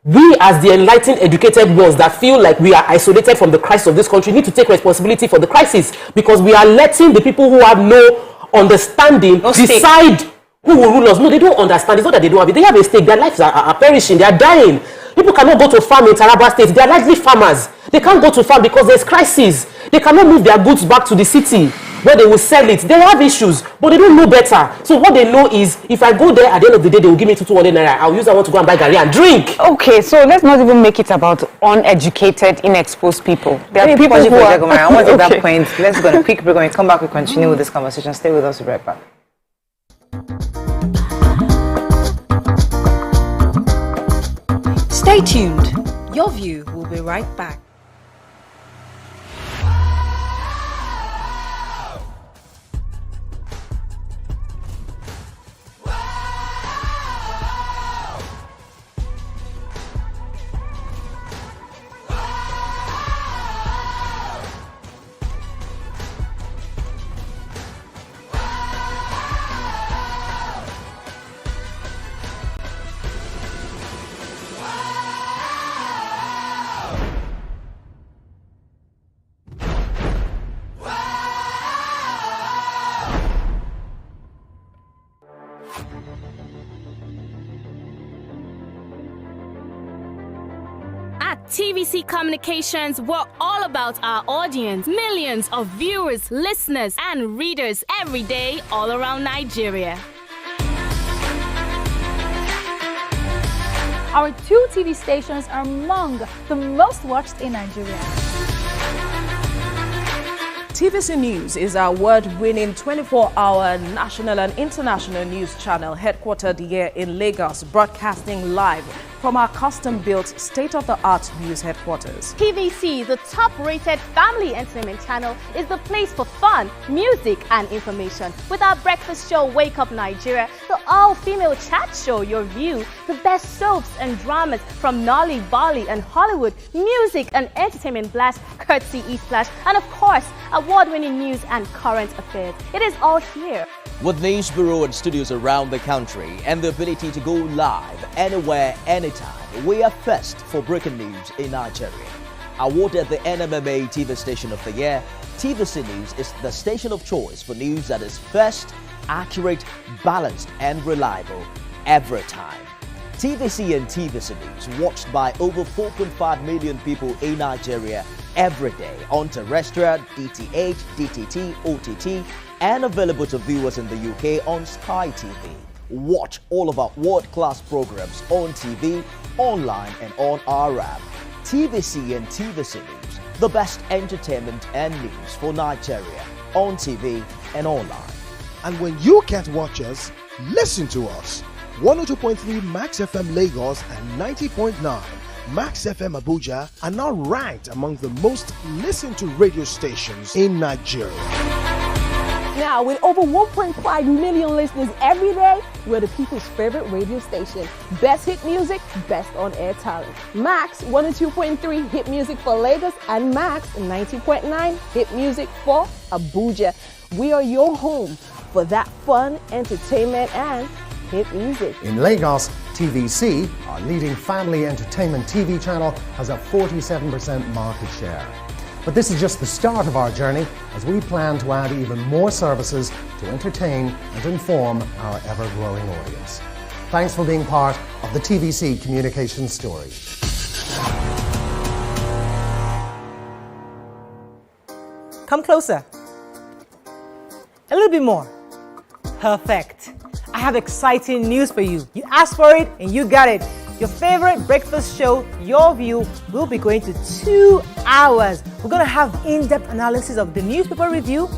We, as the enlightened, educated ones that feel like we are isolated from the crisis of this country, need to take responsibility for the crisis, because we are letting the people who have no understanding decide who will rule us. No, they don't understand. It's not that they don't have it. They have a stake. Their lives are perishing. They are dying. People cannot go to farm in Taraba State. They are largely farmers. They can't go to farm because there's crisis. They cannot move their goods back to the city where they will sell it. They have issues, but they don't know better. So what they know is, if I go there, at the end of the day, they will give me 200 naira. I'll use that one to go and buy garri and drink. Okay, so let's not even make it about uneducated, inexposed people. There are people who are... I want to that point. Let's go on a quick break. When we come back, we continue with this conversation. Stay with us. We'll be right back. Stay tuned. Your View will be right back. TVC Communications, we're all about our audience. Millions of viewers, listeners, and readers every day all around Nigeria. Our 2 TV stations are among the most watched in Nigeria. TVC News is our award-winning 24-hour national and international news channel headquartered here in Lagos, broadcasting live from our custom-built state-of-the-art news headquarters. TVC, the top-rated family entertainment channel, is the place for fun, music, and information. With our breakfast show, Wake Up Nigeria, the all-female chat show, Your View, the best soaps and dramas from Nolly, Bolly, and Hollywood, music and entertainment blast, courtesy E-Splash, and of course, award-winning news and current affairs. It is all here. With news bureau and studios around the country and the ability to go live anywhere, anytime, we are first for breaking news in Nigeria. Awarded the NMMA TV Station of the Year, TVC News is the station of choice for news that is first, accurate, balanced, and reliable every time. TVC and TVC News watched by over 4.5 million people in Nigeria every day on terrestrial, DTH, DTT, OTT, and available to viewers in the UK on Sky TV. Watch all of our world-class programs on TV, online, and on our app. TVC and TVC News, the best entertainment and news for Nigeria on TV and online. And when you can't watch us, listen to us. 102.3 Max FM Lagos and 90.9 Max FM Abuja are now ranked among the most listened to radio stations in Nigeria. Now, with over 1.5 million listeners every day, we're the people's favorite radio station. Best hit music, best on-air talent. Max 102.3 hit music for Lagos and Max 90.9 hit music for Abuja. We are your home for that fun, entertainment, and hit music. In Lagos, TVC, our leading family entertainment TV channel, has a 47% market share. But this is just the start of our journey, as we plan to add even more services to entertain and inform our ever-growing audience. Thanks for being part of the TVC communication story. Come closer. A little bit more. Perfect. I have exciting news for you. You asked for it and you got it. Your favorite breakfast show, Your View, will be going to 2 hours. We're going to have in-depth analysis of the newspaper review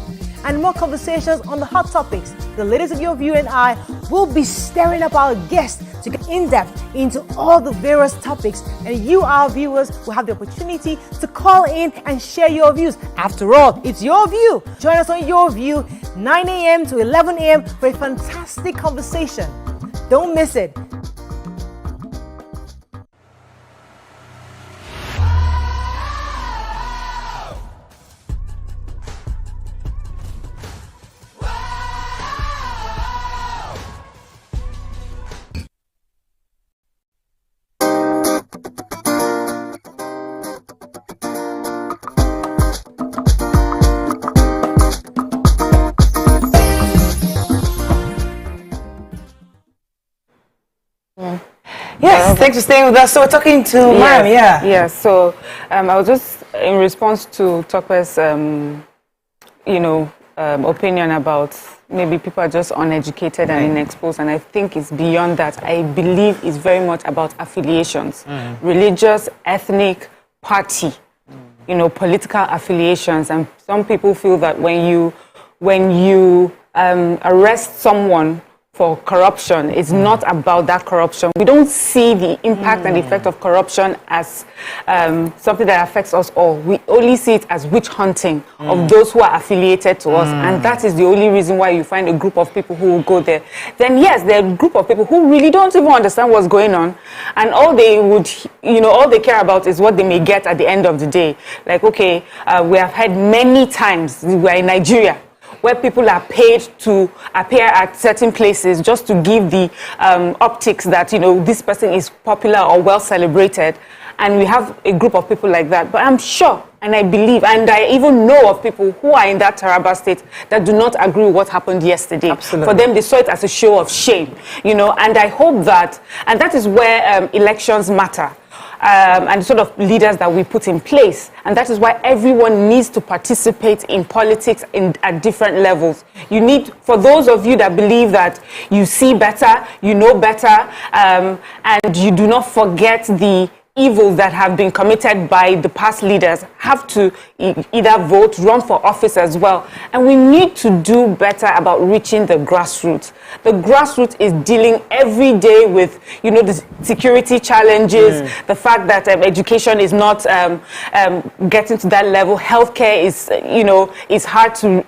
and more conversations on the hot topics. The ladies of Your View and I will be stirring up our guests to get in-depth into all the various topics, and you, our viewers, will have the opportunity to call in and share your views. After all, it's your view. Join us on Your View, 9 a.m. to 11 a.m. for a fantastic conversation. Don't miss it. Yes, thanks for staying with us. So we're talking to Nyame, yeah. Yeah, so I was just in response to Tokwe's, opinion about maybe people are just uneducated and inexposed, and I think it's beyond that. I believe it's very much about affiliations, religious, ethnic, party, political affiliations, and some people feel that when you arrest someone for corruption, it's not about that corruption. We don't see the impact and effect of corruption as something that affects us all. We only see it as witch hunting of those who are affiliated to us, and that is the only reason why you find a group of people who will go there. Then yes, there are a group of people who really don't even understand what's going on, and all they would, all they care about is what they may get at the end of the day. Like, okay, we have had many times, we're in Nigeria, where people are paid to appear at certain places just to give the optics that, this person is popular or well celebrated. And we have a group of people like that. But I'm sure, and I believe, and I even know of people who are in that Taraba state that do not agree with what happened yesterday. Absolutely. For them, they saw it as a show of shame, and I hope that, and that is where elections matter. And sort of leaders that we put in place. And that is why everyone needs to participate in politics at different levels. You need, for those of you that believe that you see better, you know better, and you do not forget the evils that have been committed by the past leaders, have to either vote, run for office as well. And we need to do better about reaching the grassroots. The grassroots is dealing every day with, the security challenges, the fact that education is not getting to that level. Healthcare is, is hard to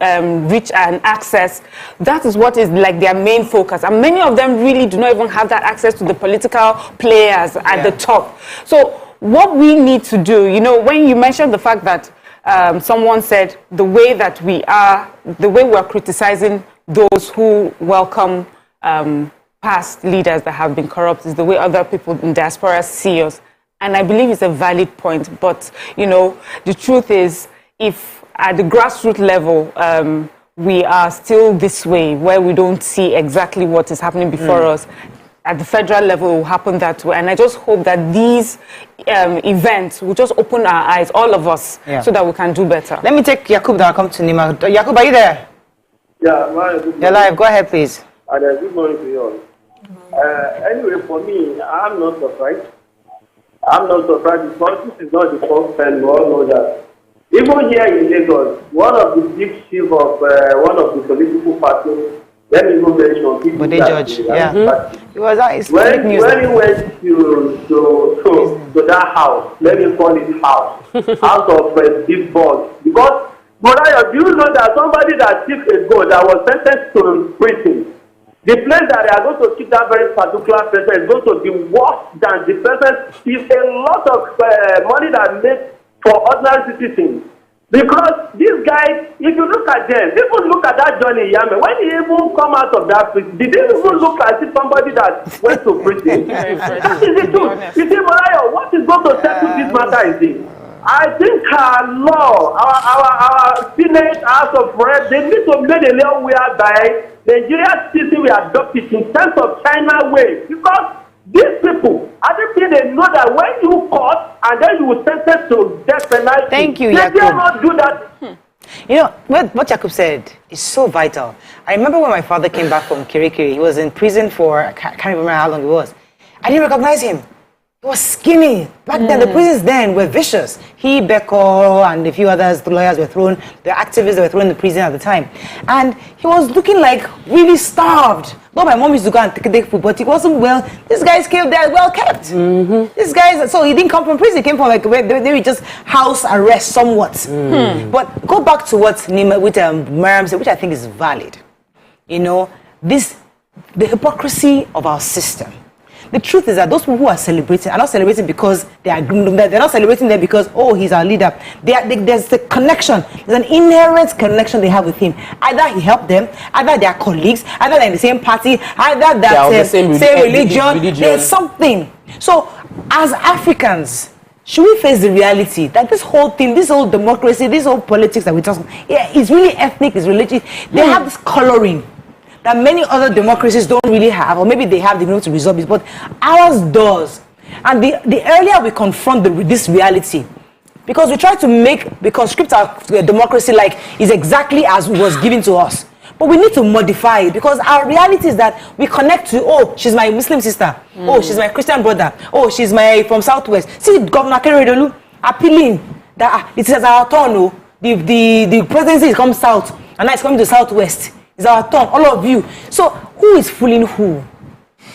reach and access. That is what is like their main focus. And many of them really do not even have that access to the political players at the top. So what we need to do, when you mentioned the fact that someone said the way we are criticizing those who welcome past leaders that have been corrupt is the way other people in diaspora see us. And I believe it's a valid point. But, the truth is, if at the grassroots level, we are still this way, where we don't see exactly what is happening before us, at the federal level, it will happen that way. And I just hope that these events will just open our eyes, all of us, so that we can do better. Let me take Yakub, then I'll come to Nima. Yakub, are you there? Yeah, you're live. Go ahead, please. Good morning to you all. Anyway, for me, I'm not surprised. Because this is not the first time we all know that. Even here in Lagos, one of the big chief of one of the political parties, let me go mention people. But they judge, It was when he went to that house, let me call it house of big boss. Because, Moraya, do you know that somebody that 6 years ago that was sentenced to prison, the place that they are going to keep that very particular person is going to be worse than the person. Is a lot of money that made for ordinary citizens. Because these guys, if you look at them, people look at that Johnny Nyame. When he even come out of that prison, did they even look as if somebody that went to prison? That is the truth. You see, Mariah, what is going to settle this matter is this. I think our law, our Senate, House of Reps, they need to make a law whereby Nigeria's citizen will adopt it in terms of China way. Because these people, I think they know that when you caught and then you will sentence to death penalty. Thank you, they Yakub. dare not do that. What Jakub said is so vital. I remember when my father came back from Kirikiri. He was in prison for, I can't remember how long it was. I didn't recognize him. He was skinny. Back then, the prisons then were vicious. He, Beko, and a few others, the lawyers were thrown, the activists that were thrown in the prison at the time. And he was looking like really starved. Though my mom used to go and take food, but he wasn't well. This guy's kept there, well kept. This guy's, so he didn't come from prison. He came from like, where they were just house arrest somewhat. But go back to what Nyame with Miriam said, which I think is valid. You know, the hypocrisy of our system. The truth is that those people who are celebrating are not celebrating because they're not celebrating there because, oh, he's our leader. There's a connection. There's an inherent connection they have with him. Either he helped them, either they're colleagues, either they're in the same party, either they're the same religion. There's something. So, as Africans, should we face the reality that this whole thing, this whole democracy, this whole politics that we talk about, it's really ethnic, it's religious. They have this coloring that many other democracies don't really have, or maybe they have, they know to resolve it, but ours does. And the earlier we confront this reality, because we try to conscript our democracy like it's exactly as it was given to us. But we need to modify it, because our reality is that we connect to, oh, she's my Muslim sister, oh, she's my Christian brother, oh, she's from Southwest. See, Governor Keredolu appealing that it is our turn, oh, the presidency is coming south, and now it's coming to Southwest. It's our turn, all of you. So who is fooling who?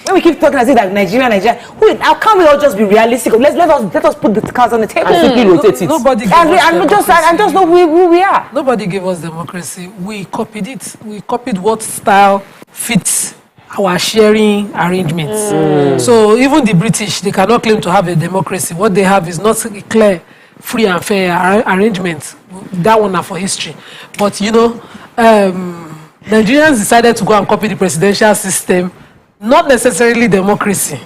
When we keep talking and say that Nigeria, how can't we all just be realistic? Let us put the cards on the table. Nobody gave and just know who we are. Nobody gave us democracy. We copied it. We copied what style fits our sharing arrangements. So even the British, they cannot claim to have a democracy. What they have is not a clear, free and fair arrangement. That one are for history. But you know, Nigerians decided to go and copy the presidential system, not necessarily democracy,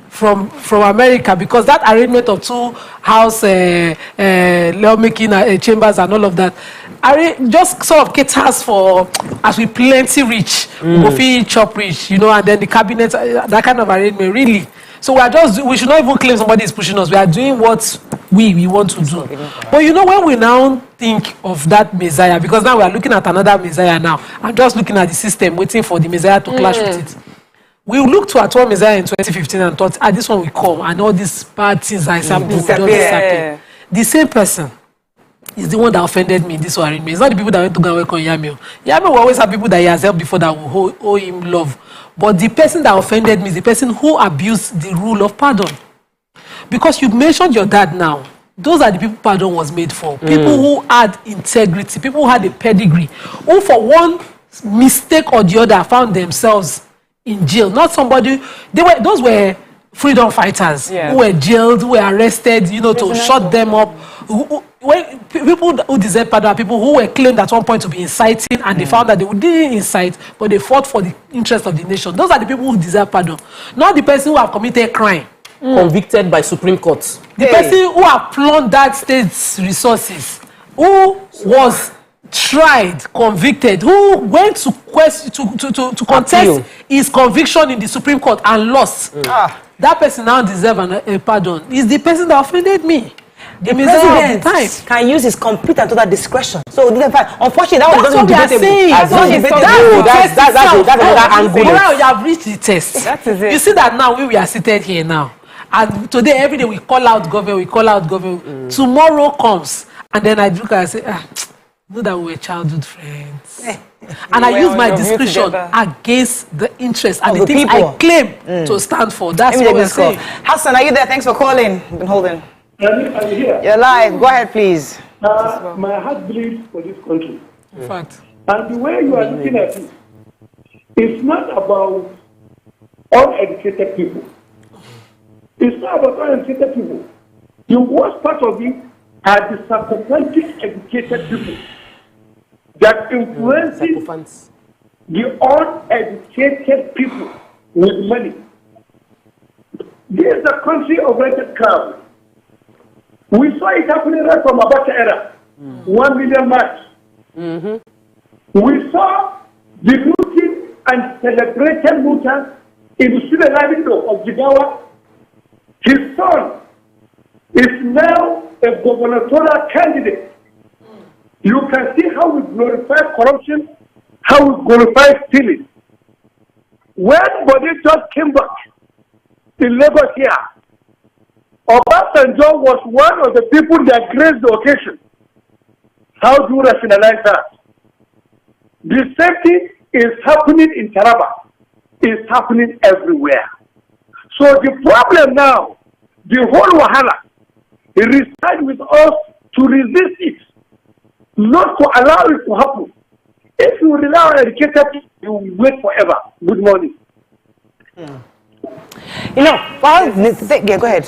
from America, because that arrangement of two house lawmaking chambers and all of that just sort of caters for, as we plenty rich, we feel chop rich, you know, and then the cabinet, that kind of arrangement, really. So we should not even claim somebody is pushing us. We are doing what we want to do. But you know, when we now think of that Messiah, because now we are looking at another Messiah now, I'm just looking at the system, waiting for the Messiah to clash with it. We looked at one Messiah in 2015 and thought, this one will come, and all these bad things I disappear. The same person is the one that offended me in this arrangement. It's not the people that went to go and work on Nyame. Nyame will always have people that he has helped before that will owe him love. But the person that offended me is the person who abused the rule of pardon. Because you mentioned your dad now. Those are the people pardon was made for. People who had integrity, people who had a pedigree, who for one mistake or the other found themselves in jail. Not somebody, those were freedom fighters who were jailed, who were arrested, you know, to shut them up. People who deserve pardon are people who were claimed at one point to be inciting, and they found that they didn't incite, but they fought for the interest of the nation. Those are the people who deserve pardon, not the person who have committed crime, convicted by Supreme Court. The person who have plundered state's resources, who was tried, convicted, who went to contest his conviction in the Supreme Court and lost. That person now deserves a pardon. Is the person that offended me. The president can use his complete and total discretion. So, unfortunately, that's what we are saying. That's another angle. Now you have reached the test. That is it. You see that now we are seated here now, and today every day we call out government. Tomorrow comes, and then I look and say, know that we were childhood friends. And I use my discretion against the interest and the things I claim to stand for. That's what we're saying. Hassan, are you there? Thanks for calling. You've been holding. I'm here. You're live. Go ahead, please. My heart bleeds for this country. In fact. And the way you are looking at it, it's not about uneducated people. It's not about uneducated people. The worst part of it are the subsequently educated people that influences the uneducated people with money. This is a country of rented cars. We saw it happening right from Abacha era. 1 million march. We saw the looting and celebrated looters in the student livelihood of Jigawa. His son is now a gubernatorial candidate. You can see how we glorify corruption, how we glorify stealing. When Body just came back in Lagos here, Obasanjo was one of the people that graced the occasion. How do you rationalize that? The same thing is happening in Taraba. It's happening everywhere. So the problem now, the whole wahala, it resides with us to resist it, not to allow it to happen. If you rely on educated people, you will wait forever. Good morning. You know, yeah, go ahead.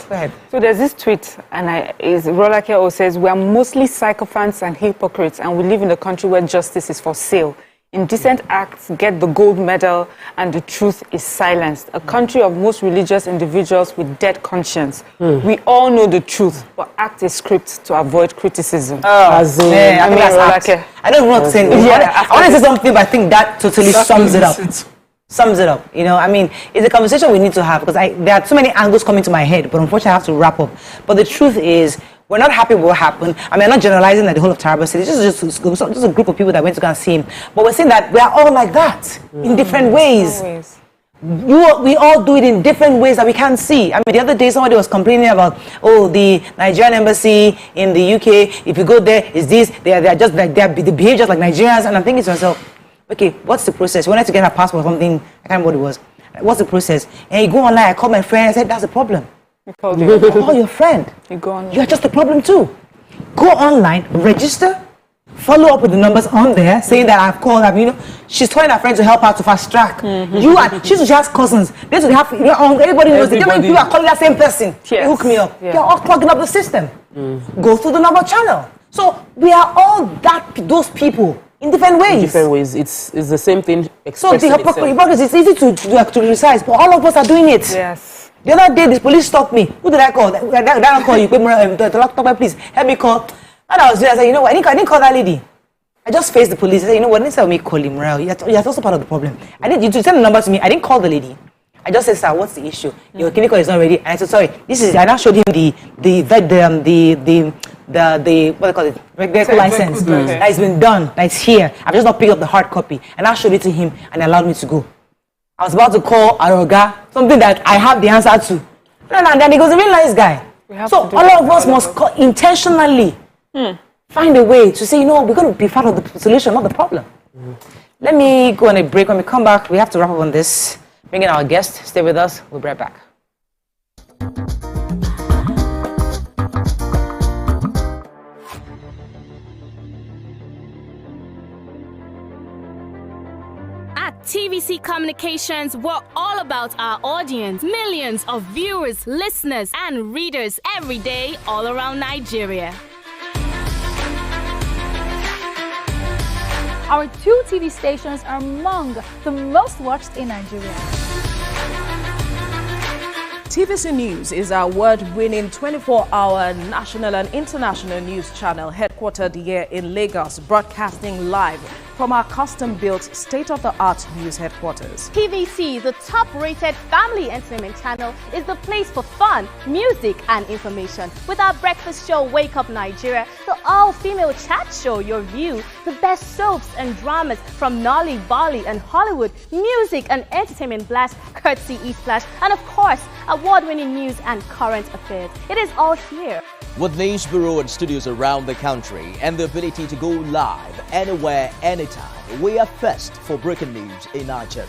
So there's this tweet, and Rolake says, we are mostly sycophants and hypocrites, and we live in a country where justice is for sale. Indecent acts get the gold medal, and the truth is silenced. A country of most religious individuals with dead conscience. We all know the truth, but act a script to avoid criticism. I don't know what to say. I want to say something, but I think that totally sums it up. You know, I mean, it's a conversation we need to have, because there are too many angles coming to my head, but unfortunately I have to wrap up. But the truth is, we're not happy with what happened. I mean, I'm not generalizing that the whole of Taraba City. It's just a group of people that went to go and see him. But we're saying that we are all like that in different ways. We all do it in different ways that we can't see. I mean, the other day somebody was complaining about, the Nigerian embassy in the UK. If you go there, is this? They behave just like Nigerians. And I'm thinking to myself, okay, what's the process? We wanted to get a passport or something. I can't remember what it was. What's the process? And you go online. I called my friend. I said, that's the problem. Call your friend. You're just a problem too. Go online, register, follow up with the numbers on there, saying that I've called her. You know, she's telling her friend to help her to fast track. She has cousins. They should have. Everybody knows. The different people are calling that same person. Yes. They hook me up. Yeah. You're all clogging up the system. Go through the number channel. So we are all those people. In different ways. In different ways. It's the same thing. So the hypocrisy, it's easy to recite, but all of us are doing it. Yes. The other day, the police stopped me. Who did I call? Did I call you? Please help me call. And I was doing, I said, you know what? I didn't call that lady. I just faced the police. I said, you know what? Instead of me calling Morale, you're also part of the problem. I need you to send the number to me. I didn't call the lady. I just said, sir, what's the issue? Your clinical is not ready. And I said, sorry, this is. I now showed him the what do they call it? Vehicle license. That has been done. That's here. I've just not picked up the hard copy. And I showed it to him, and he allowed me to go. I was about to call Aroga, something that I have the answer to. And then he goes, a real nice guy. So all of us must intentionally find a way to say, you know what, we're going to be part of the solution, not the problem. Let me go on a break. When we come back, we have to wrap up on this. Bring in our guest. Stay with us. We'll be right back. At TVC Communications, we're all about our audience. Millions of viewers, listeners, and readers every day all around Nigeria. Our 2 TV stations are among the most watched in Nigeria. TVC News is our award-winning 24-hour national and international news channel headquartered here in Lagos, broadcasting live from our custom-built state-of-the-art news headquarters. TVC, the top-rated family entertainment channel, is the place for fun, music, and information. With our breakfast show, Wake Up Nigeria, the all-female chat show, Your View, the best soaps and dramas from Nolly, Bali, and Hollywood, music and entertainment blast, courtesy E-Splash, and of course, award-winning news and current affairs. It is all here. With news bureau and studios around the country and the ability to go live anywhere, anytime, we are first for breaking news in Nigeria.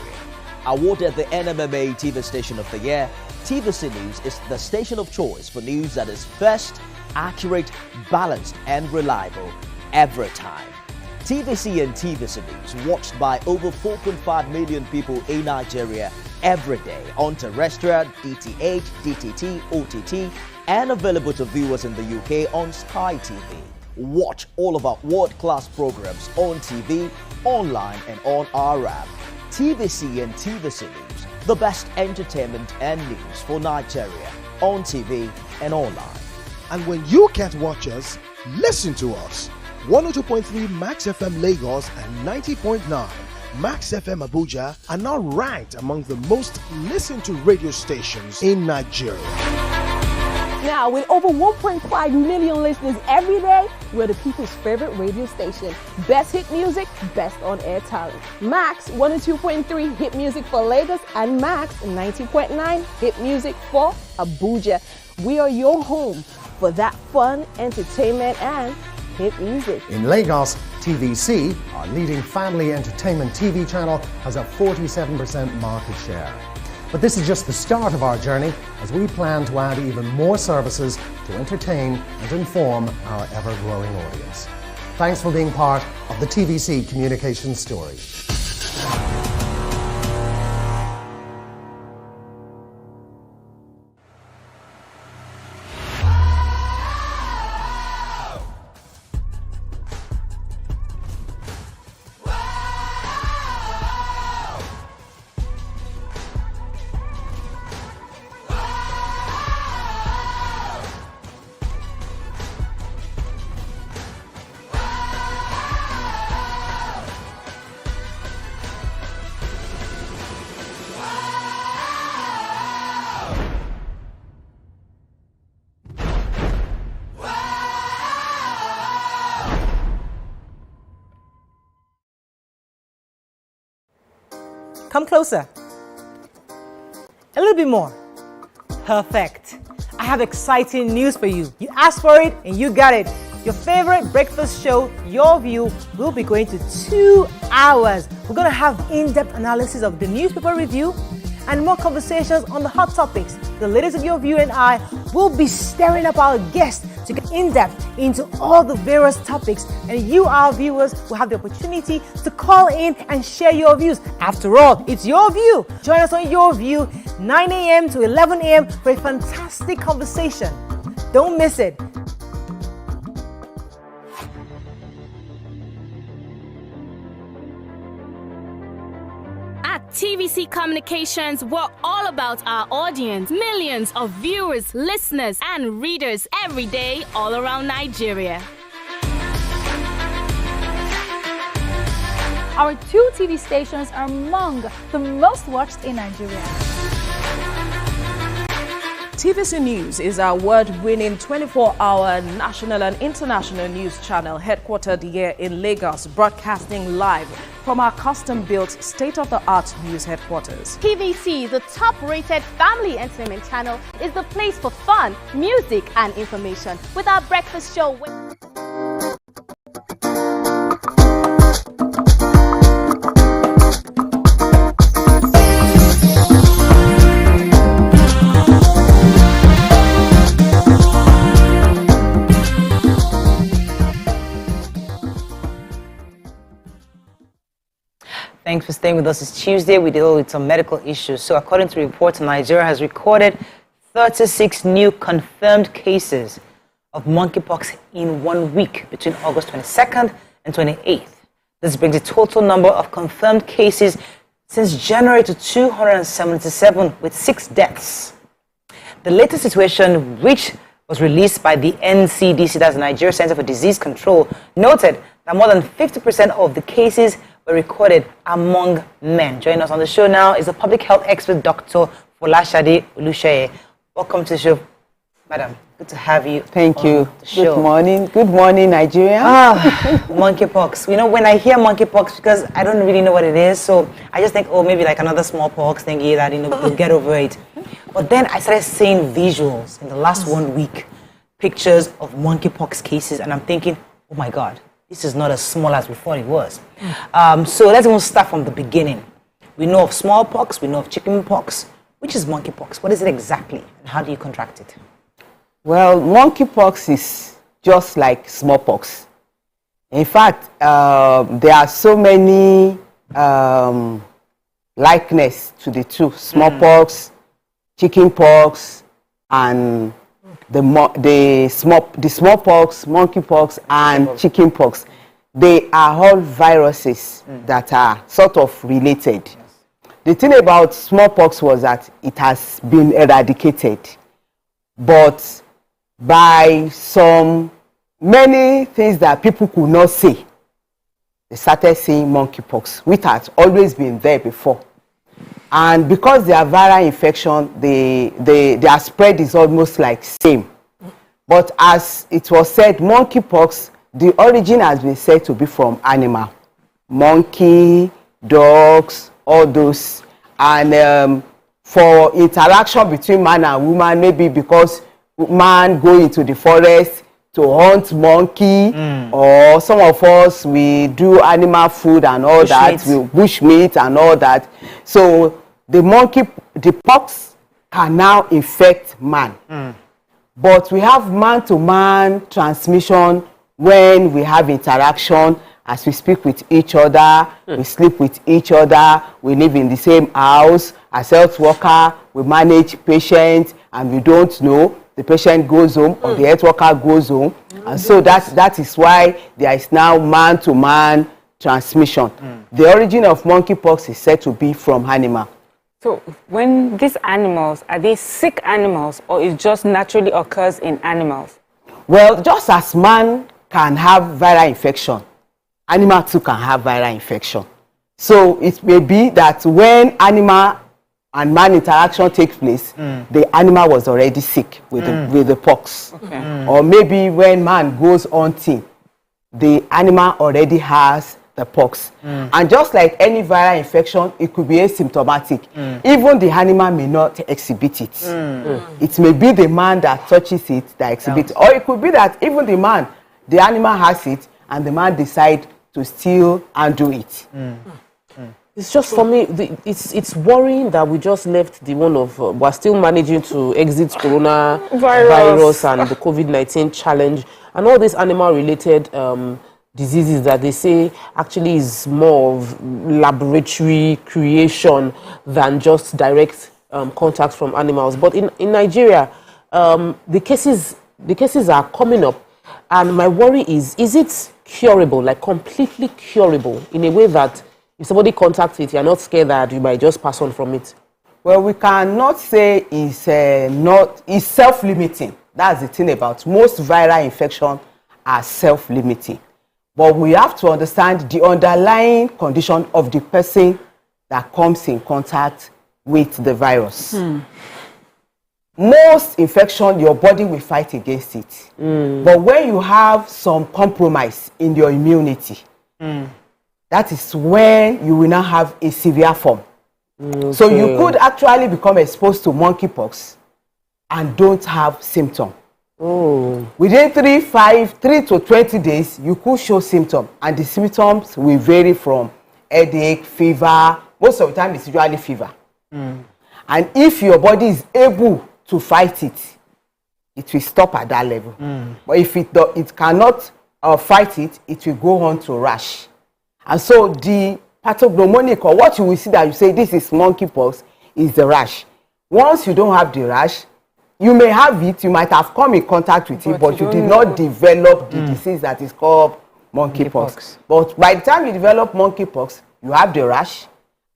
Awarded the NMMA TV Station of the Year, TVC News is the station of choice for news that is first, accurate, balanced, and reliable every time. TVC and TVC News watched by over 4.5 million people in Nigeria every day on terrestrial, DTH, DTT, OTT, and available to viewers in the UK on Sky TV. Watch all of our world-class programs on TV, online, and on our app. TVC and TVC News, the best entertainment and news for Nigeria on TV and online. And when you can't watch us, listen to us. 102.3 Max FM Lagos and 90.9 Max FM Abuja are now ranked among the most listened to radio stations in Nigeria. Now, with over 1.5 million listeners every day, we're the people's favorite radio station. Best hit music, best on-air talent. Max 102.3 hit music for Lagos and Max 90.9 hit music for Abuja. We are your home for that fun, entertainment, and hit music. In Lagos, TVC, our leading family entertainment TV channel, has a 47% market share. But this is just the start of our journey as we plan to add even more services to entertain and inform our ever-growing audience. Thanks for being part of the TVC communication story. Come closer. A little bit more. Perfect. I have exciting news for you. You asked for it and you got it. Your favorite breakfast show, Your View, will be going to 2 hours. We're going to have in-depth analysis of the newspaper review and more conversations on the hot topics. The ladies of Your View and I will be stirring up our guests to get in-depth into all the various topics, and you, our viewers, will have the opportunity to call in and share your views. After all, it's Your View. Join us on Your View, 9 a.m. to 11 a.m. for a fantastic conversation. Don't miss it. At TVC Communications, we're all about our audience. Millions of viewers, listeners, and readers every day all around Nigeria. Our 2 TV stations are among the most watched in Nigeria. TVC News is our award-winning 24-hour national and international news channel headquartered here in Lagos, broadcasting live from our custom-built state-of-the-art news headquarters. TVC, the top-rated family entertainment channel, is the place for fun, music, and information. With our breakfast show... Thanks for staying with us. It's Tuesday. We deal with some medical issues. So according to reports, Nigeria has recorded 36 new confirmed cases of monkeypox in 1 week between August 22nd and 28th. This brings the total number of confirmed cases since January to 277, with 6 deaths. The latest situation, which was released by the NCDC, that's the Nigeria Center for Disease Control, noted that more than 50% of the cases were recorded among men. Joining us on the show now is the public health expert, Dr. Folashade Olusheye. Welcome to the show, madam. Good to have you. Thank you. Good morning. Good morning, Nigeria. Monkeypox. You know, when I hear monkeypox, because I don't really know what it is, so I just think, oh, maybe like another smallpox thingy that, you know, we'll get over it. But then I started seeing visuals in the last 1 week, pictures of monkeypox cases, and I'm thinking, oh my God, this is not as small as we thought it was. So let's even start from the beginning. We know of smallpox, we know of chickenpox. Which is monkeypox? What is it exactly, and how do you contract it? Well, monkeypox is just like smallpox. In fact, there are so many likeness to the two: smallpox, chickenpox, and the smallpox, monkeypox, and chickenpox. They are all viruses that are sort of related. The thing about smallpox was that it has been eradicated, but by many things that people could not see, they started seeing monkeypox, which had always been there before. And because they are viral infection, their spread is almost like same. But as it was said, monkeypox, the origin has been said to be from animal, monkey, dogs, all those. And for interaction between man and woman, maybe because man go into the forest to hunt monkey, or some of us, we do animal food and all that, we bush meat and all that. So the pox can now infect man. But we have man-to-man transmission when we have interaction, as we speak with each other, we sleep with each other, we live in the same house. As health worker, we manage patients, and we don't know. The patient goes home or the health worker goes home. And so that is why there is now man-to-man transmission. The origin of monkeypox is said to be from animal. So when these animals, are they sick animals, or it just naturally occurs in animals? Well, just as man can have viral infection, animal too can have viral infection. So it may be that when animal and man interaction takes place, the animal was already sick with the pox. Or maybe when man goes hunting, the animal already has the pox. And just like any viral infection, it could be asymptomatic. Even the animal may not exhibit it. It may be the man that touches it that exhibits it. Or it could be that even the animal has it, and the man decides to still undo it. It's just, for me, it's worrying that we just left the one of, we're still managing to exit coronavirus and the COVID-19 challenge and all these animal-related diseases that they say actually is more of laboratory creation than just direct contact from animals. But in Nigeria, the cases are coming up, and my worry is it curable, like completely curable, in a way that if somebody contacts it, you're not scared that you might just pass on from it? Well, we cannot say it's self-limiting. That's the thing about most viral infections are self-limiting. But we have to understand the underlying condition of the person that comes in contact with the virus. Most infection, your body will fight against it. But when you have some compromise in your immunity, that is when you will now have a severe form. So you could actually become exposed to monkeypox and don't have symptoms. Within 3 to 20 days, you could show symptoms, and the symptoms will vary from headache, fever. Most of the time, it's usually fever. And if your body is able to fight it, it will stop at that level. But if it cannot fight it, it will go on to rash. And so the pathognomonic, or what you will see that you say this is monkeypox, is the rash. Once you don't have the rash, you may have it, you might have come in contact with it, but you did not develop the disease that is called monkeypox. But by the time you develop monkeypox, you have the rash,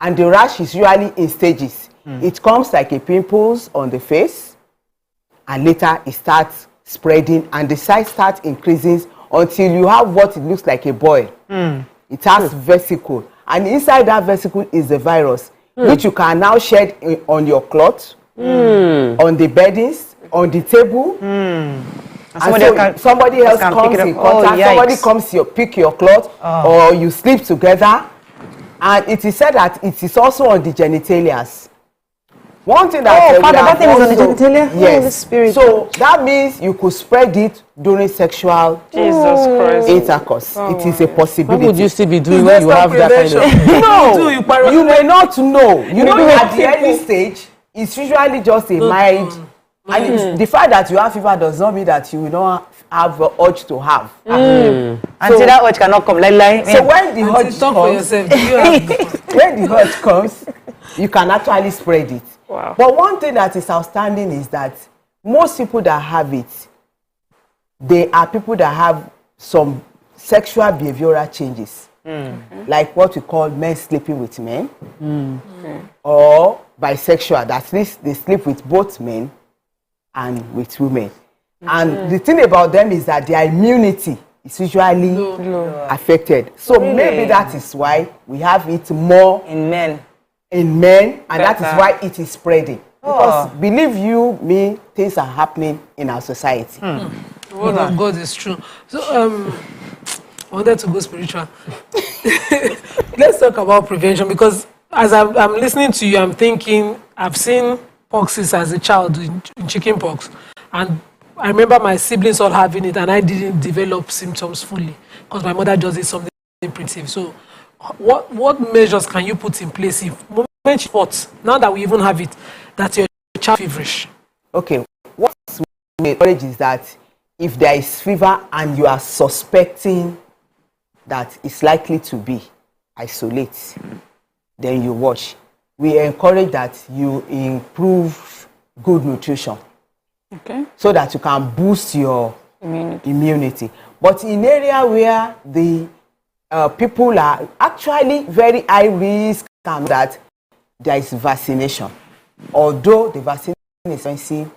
and the rash is usually in stages. It comes like a pimples on the face, and later it starts spreading, and the size starts increasing until you have what it looks like a boil. It has vesicle, and inside that vesicle is the virus, which you can now shed on your cloth, on the beddings, on the table. And somebody else comes in contact, somebody comes to pick your cloth, or you sleep together. And it is said that it is also on the genitalias. One thing that that thing is on the genitalia? Yes. The spirit. So that means you could spread it during sexual intercourse. It is a possibility. What would you still be doing when you have that kind of... No, you may not know. You know, at the early stage, it's usually just a mild. And it's the fact that you have fever does not mean that you will not have the urge to have. Until that urge cannot come. So when the urge comes, when the urge comes, you can actually spread it. Wow. But one thing that is outstanding is that most people that have it, they are people that have some sexual behavioral changes. Like what we call men sleeping with men, or bisexual, that means they sleep with both men and with women. And the thing about them is that their immunity is usually affected. So maybe that is why we have it more in men. And that is why it is spreading. Because believe you me, things are happening in our society. The word of God is true. So I wanted to go spiritual. Let's talk about prevention, because as I'm listening to you, I'm thinking I've seen poxes as a child in chicken pox, and I remember my siblings all having it, and I didn't develop symptoms fully because my mother just did something primitive. So, what measures can you put in place if now that we even have it, that your child feverish? Okay, what we encourage is that if there is fever and you are suspecting that it's likely to be, isolate, then you watch. We encourage that you improve good nutrition. Okay. So that you can boost your immunity. But in area where the people are actually very high risk, and that there is vaccination, although the vaccine is expensive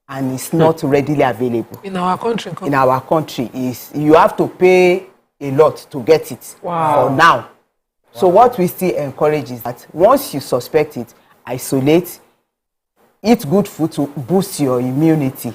and it's not readily available. In our country? In our country, you have to pay a lot to get it for now. So what we still encourage is that once you suspect it, isolate, eat good food to boost your immunity,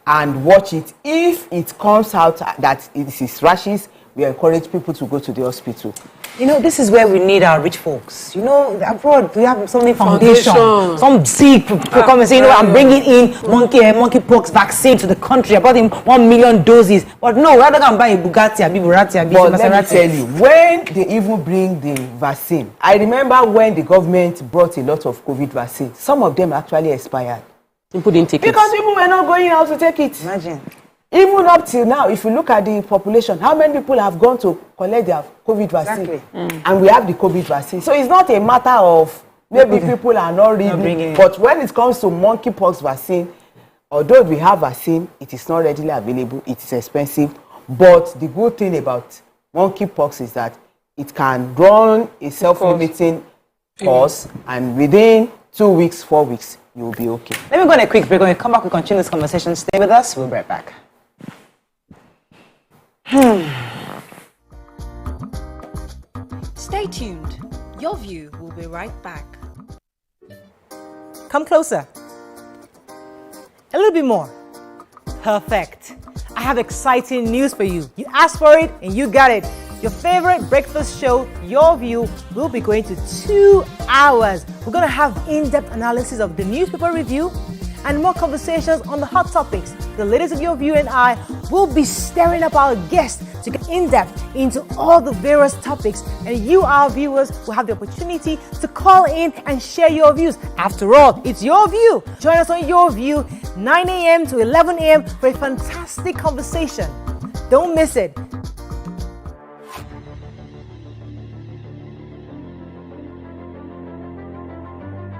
and watch it. If it comes out that it is rashes, we encourage people to go to the hospital. You know, this is where we need our rich folks. You know, abroad we have so many foundation. Some sick people come and say, you know, I'm bringing in monkeypox vaccine to the country. I bought him 1 million doses. But no, rather than buy a Bugatti, a Burati, but let me tell you, when they even bring the vaccine, I remember when the government brought a lot of COVID vaccines, some of them actually expired. People didn't take it. Because people were not going out to take it. Imagine. Even up till now, if you look at the population, how many people have gone to collect their COVID vaccine? Exactly. And we have the COVID vaccine. So it's not a matter of maybe people are not reading. But when it comes to monkeypox vaccine, although we have vaccine, it is not readily available. It is expensive. But the good thing about monkeypox is that it can run a self-limiting course, and within 2 weeks, 4 weeks, you will be okay. Let me go on a quick break. When we come back, we continue this conversation. Stay with us. We'll be right back. Stay tuned. Your View will be right back. Come closer. A little bit more. Perfect. I have exciting news for you. You asked for it and you got it. Your favorite breakfast show, Your View, will be going to 2 hours. We're going to have in-depth analysis of the newspaper review and more conversations on the hot topics. The ladies of Your View and I will be stirring up our guests to get in-depth into all the various topics, and you, our viewers, will have the opportunity to call in and share your views. After all, it's Your View. Join us on Your View, 9 a.m. to 11 a.m. for a fantastic conversation. Don't miss it.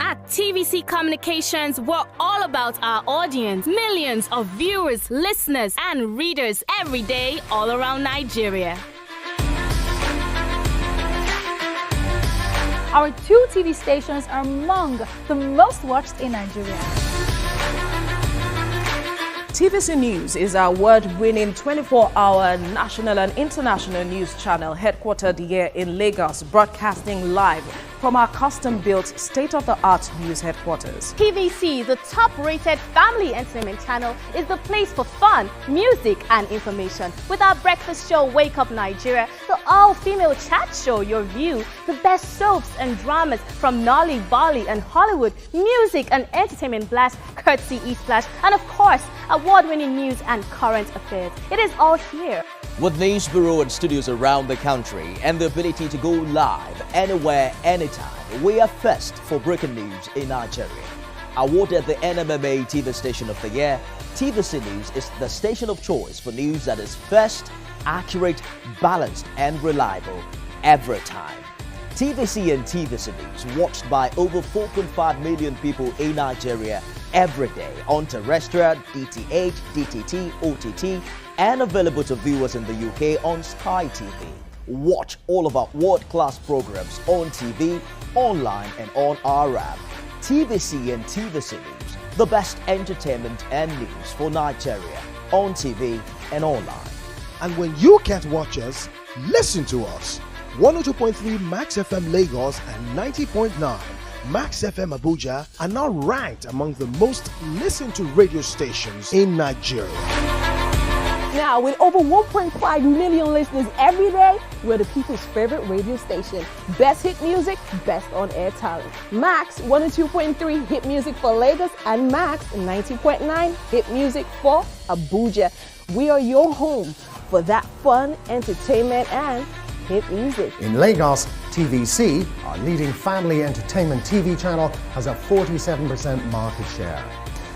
At TVC Communications, we're all about our audience. Millions of viewers, listeners, and readers every day all around Nigeria. Our 2 TV stations are among the most watched in Nigeria. TVC News is our award-winning 24-hour national and international news channel headquartered here in Lagos, broadcasting live from our custom-built state-of-the-art news headquarters. TVC, the top-rated family entertainment channel, is the place for fun, music, and information. With our breakfast show, Wake Up Nigeria, the all-female chat show, Your View, the best soaps and dramas from Nolly, Bolly, and Hollywood, music and entertainment blast, courtesy E-Splash, and of course, award-winning news and current affairs. It is all here. With news bureau and studios around the country and the ability to go live anywhere, anytime, we are first for breaking news in Nigeria. Awarded the NMMA TV Station of the Year, TVC News is the station of choice for news that is first, accurate, balanced, and reliable every time. TVC and TVC News watched by over 4.5 million people in Nigeria every day on terrestrial, DTH, DTT, OTT, and available to viewers in the UK on Sky TV. Watch all of our world-class programs on TV, online, and on our app. TVC and TVC News, the best entertainment and news for Nigeria on TV and online. And when you can't watch us, listen to us. 102.3 Max FM Lagos and 90.9 Max FM Abuja are now ranked among the most listened to radio stations in Nigeria. Now, with over 1.5 million listeners every day, we're the people's favorite radio station. Best hit music, best on-air talent. Max 102.3 hit music for Lagos and Max 90.9 hit music for Abuja. We are your home for that fun, entertainment, and hit music. In Lagos, TVC, our leading family entertainment TV channel, has a 47% market share.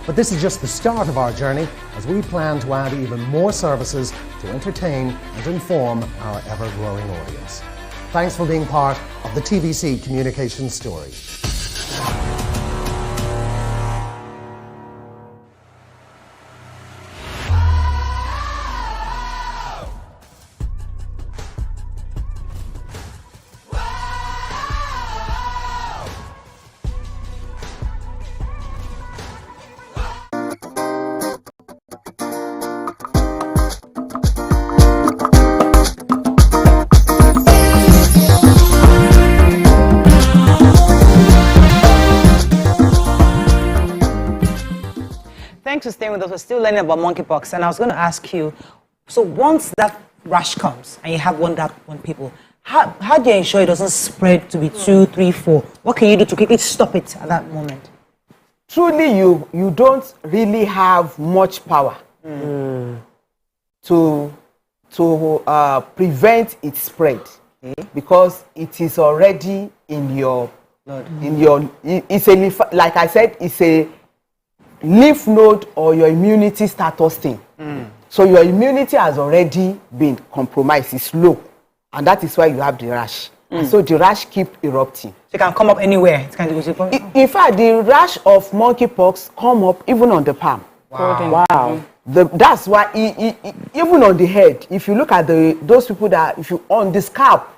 But this is just the start of our journey as we plan to add even more services to entertain and inform our ever-growing audience. Thanks for being part of the TVC communication story. Thanks for staying with us. We're still learning about monkeypox, and I was going to ask you, so once that rash comes and you have one people, how do you ensure it doesn't spread to be 2, 3, 4? What can you do to quickly stop it at that moment? Truly, you don't really have much power to prevent its spread because it is already in your blood. It's a, like I said, it's a lymph node or your immunity status thing. So your immunity has already been compromised. It's low, and that is why you have the rash. And so the rash keep erupting. So it can come up anywhere. It can in fact, the rash of monkeypox come up even on the palm. Wow. That's why even on the head, if you look at those people that if you on the scalp,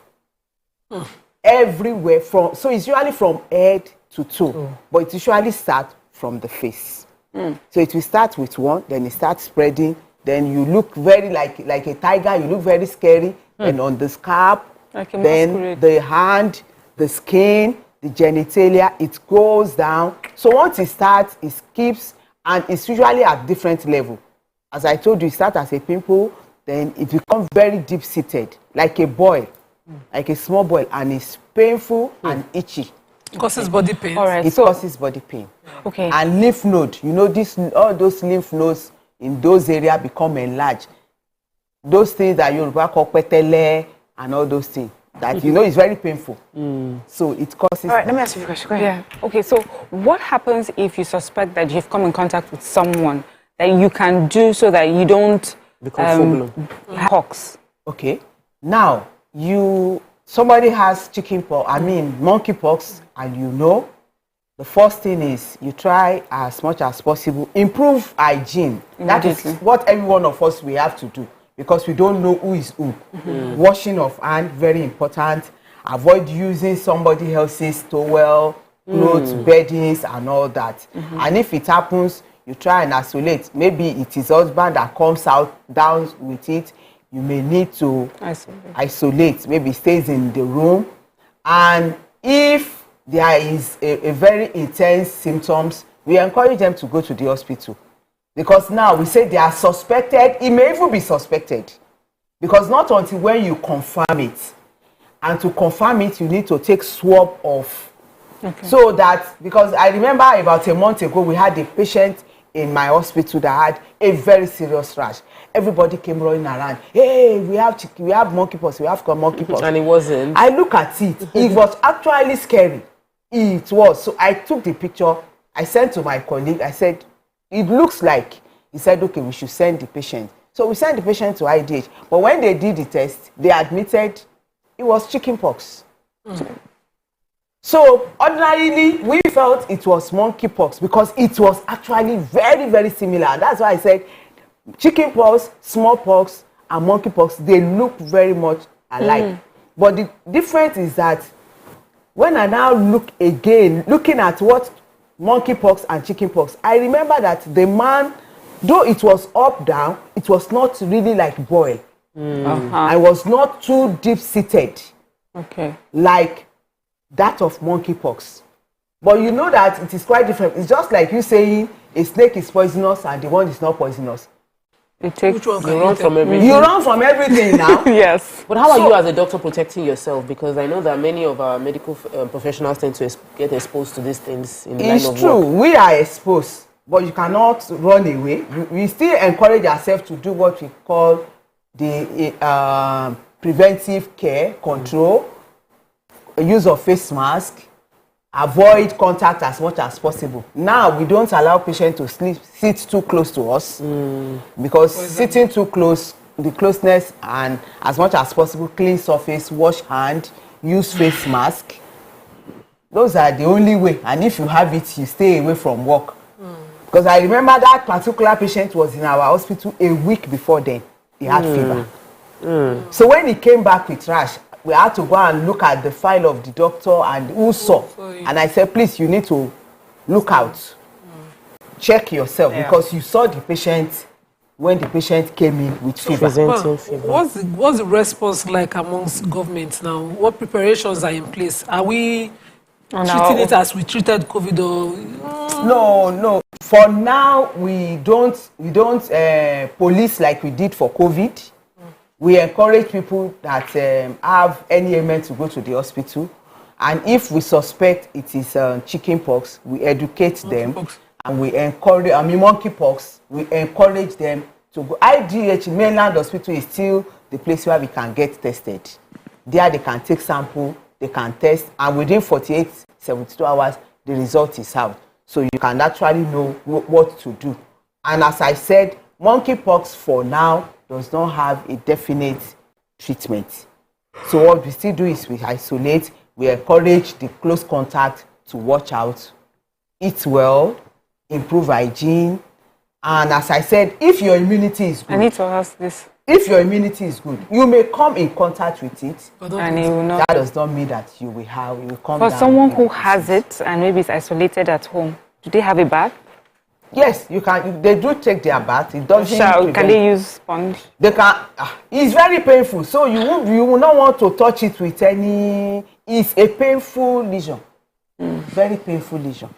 everywhere so it's usually from head to toe, but it usually starts from the face. So it will start with one, then it starts spreading. Then you look very like a tiger. You look very scary. And on the scalp, then the hand, the skin, the genitalia, it goes down. So once it starts, it keeps, and it's usually at different level. As I told you, it starts as a pimple, then it becomes very deep-seated, like a boil, like a small boil, and it's painful and itchy. It causes body pain. All right, it causes body pain. Okay. And lymph node, you know, all those lymph nodes in those areas become enlarged. Those things that you call petele and all those things, that you know is very painful. So it causes. All right, let me ask you a question. Go ahead. Yeah. Okay, so what happens if you suspect that you've come in contact with someone that you can do so that you don't become pox? Okay. Now, somebody has monkeypox, and you know, the first thing is you try as much as possible, improve hygiene. That is what every one of us we have to do because we don't know who is who. Washing of hands, very important. Avoid using somebody else's towel, clothes, beddings, and all that. And if it happens, you try and isolate. Maybe it is husband that comes down with it. You may need to isolate. Maybe stays in the room. And if there is a very intense symptoms, we encourage them to go to the hospital. Because now we say they are suspected. It may even be suspected. Because not until when you confirm it. And to confirm it, you need to take swab off. So that, because I remember about a month ago, we had a patient in my hospital that had a very serious rash. Everybody came running around. Hey, we have monkeypox. We have monkeypox. And it wasn't. I look at it. It was actually scary. It was. So I took the picture. I sent to my colleague. I said, it looks like. He said, okay, we should send the patient. So we sent the patient to IDH. But when they did the test, they admitted it was chickenpox. So ordinarily, we felt it was monkeypox because it was actually very, very similar. And that's why I said chickenpox, smallpox, and monkeypox, they look very much alike. But the difference is that when I now look again, looking at what monkeypox and chickenpox, I remember that the man, though it was up, down, it was not really like boil. I was not too deep-seated. Like that of monkeypox. But you know that it is quite different. It's just like you saying a snake is poisonous and the one is not poisonous. It takes you run from everything. You run from everything now. Yes. But how are you as a doctor protecting yourself? Because I know that many of our medical professionals tend to get exposed to these things in the line of work. It's true. We are exposed, but you cannot run away. We still encourage ourselves to do what we call the preventive care, control, use of face mask, avoid contact as much as possible. Now, we don't allow patients to sit too close to us because sitting too close, the closeness, and as much as possible, clean surface, wash hand, use face mask. Those are the only way. And if you have it, you stay away from work. Because I remember that particular patient was in our hospital a week before then. He had fever. So when he came back with rash, we had to go and look at the file of the doctor and who saw. And I said, please, you need to look out. Check yourself because you saw the patient when the patient came in with fever. What's the response like amongst governments now? What preparations are in place? Are we treating it as we treated COVID or? No. For now, we don't police like we did for COVID. We encourage people that have any ailment to go to the hospital. And if we suspect it is chicken pox, we educate them. And we encourage, monkeypox, we encourage them to go. IGH mainland hospital is still the place where we can get tested. There they can take sample, they can test, and within 48, 72 hours, the result is out. So you can actually know what to do. And as I said, monkeypox for now does not have a definite treatment. So what we still do is we isolate, we encourage the close contact to watch out, eat well, improve hygiene, and as I said, if your immunity is good. I need to ask this. If your immunity is good, you may come in contact with it, and it will not. That does not mean that you will come For down. someone who has it and maybe is isolated at home, do they have a bath? Yes, you can. They do take their bath. It doesn't. Can they use sponge? They can. It's very painful, so you will not want to touch it with any. It's a painful lesion. Very painful lesion.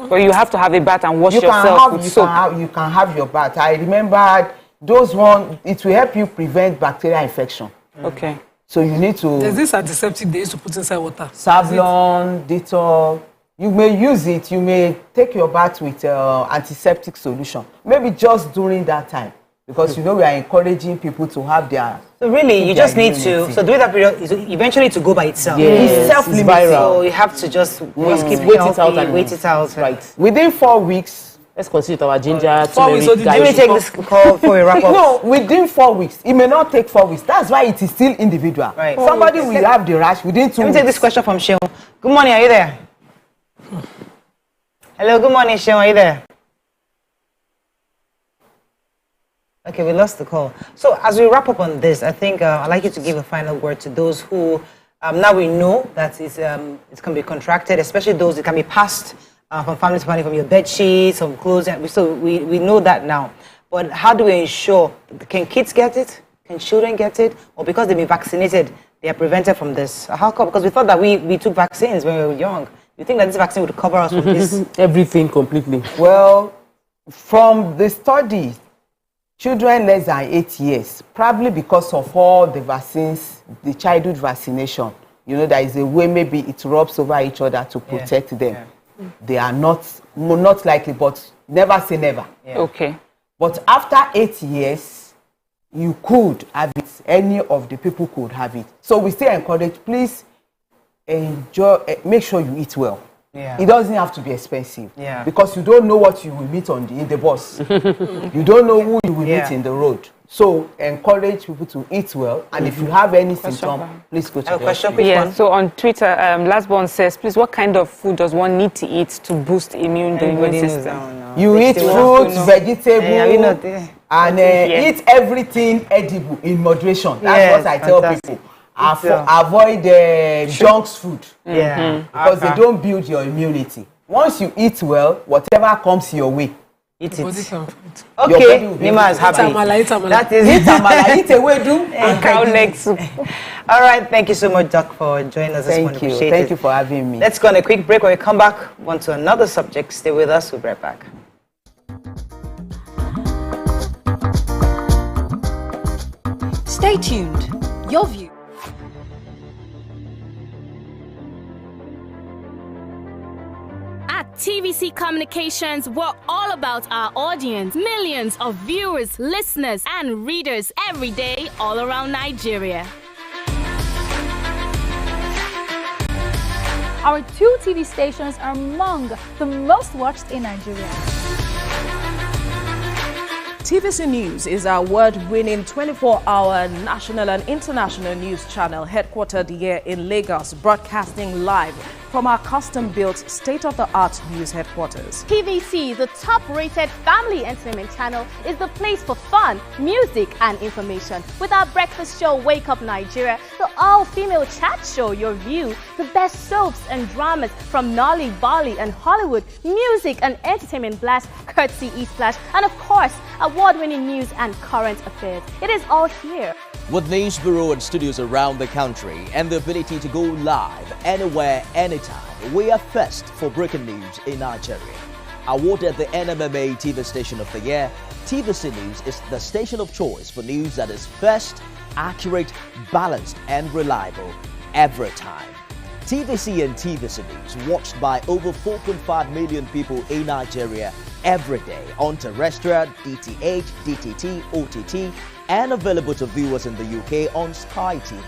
But you have to have a bath and wash yourself with soap. You can have your bath. I remember those ones. It will help you prevent bacterial infection. Okay. So you need to. There's this antiseptic they used to put inside water. Savlon, Dettol. You may use it. You may take your bath with antiseptic solution. Maybe just during that time. Because, we are encouraging people to have their... So really, you just need to... So during that period, is eventually to go by itself. Yes, it's self-limiting. So you have to just keep wait it out and wait it out. Right. Within 4 weeks... Let's consider our ginger. 4 weeks. So did you take this call for a wrap-up? No, within 4 weeks. It may not take 4 weeks. That's why it is still individual. Right. Somebody will have the rash within 2 weeks. Let me take this question from Sheon. Good morning, are you there? Hello, good morning, Sheon, are you there? Okay, we lost the call. So as we wrap up on this, I think I'd like you to give a final word to those who, now we know that it can be contracted, especially those that can be passed from family to family, from your bed sheets, from clothes. So we know that now. But how do we ensure, can kids get it? Can children get it? Or because they've been vaccinated, they are prevented from this? How come? Because we thought that we took vaccines when we were young. You think that this vaccine would cover us from this? Everything completely. Well, from the study, children less than 8 years, probably because of all the vaccines, the childhood vaccination, there is a way maybe it rubs over each other to protect them. Yeah. They are not likely, but never say never. Yeah. Okay. But after 8 years, you could have it. Any of the people could have it. So we still encourage, please enjoy, make sure you eat well. Yeah. It doesn't have to be expensive. Yeah. Because you don't know what you will meet in the bus. You don't know who you will meet in the road. So encourage people to eat well. And if you have any symptom, please go to the hospital. Yeah. So on Twitter, Lastborn says, please, what kind of food does one need to eat to boost the immune system? You eat fruits, vegetables, and eat everything edible in moderation. That's what I tell people. Avoid junk food. Because they don't build your immunity. Once you eat well, whatever comes your way, eat it. Okay, Nima is happy. That is it. Eat ewedu and cow leg soup. All right, thank you so much, Doc, for joining us this morning. Appreciate it. Thank you for having me. Let's go on a quick break. When we come back, on to another subject. Stay with us. We'll be right back. Stay tuned. Your View. At TVC Communications, we're all about our audience. Millions of viewers, listeners, and readers every day all around Nigeria. Our 2 TV stations are among the most watched in Nigeria. TVC News is our award-winning 24-hour national and international news channel headquartered here in Lagos, broadcasting live from our custom-built state-of-the-art news headquarters. TVC, the top-rated family entertainment channel, is the place for fun, music, and information. With our breakfast show, Wake Up Nigeria, the all-female chat show, Your View, the best soaps and dramas from Nolly, Bolly, and Hollywood, music and entertainment blast, courtesy E-Splash, and of course, award-winning news and current affairs. It is all here. With news bureau and studios around the country and the ability to go live anywhere, anytime, we are first for breaking news in Nigeria. Awarded the NMMA TV Station of the Year, TVC News is the station of choice for news that is first, accurate, balanced, and reliable every time. TVC and TVC News watched by over 4.5 million people in Nigeria every day on terrestrial, DTH, DTT, OTT, and available to viewers in the UK on Sky TV.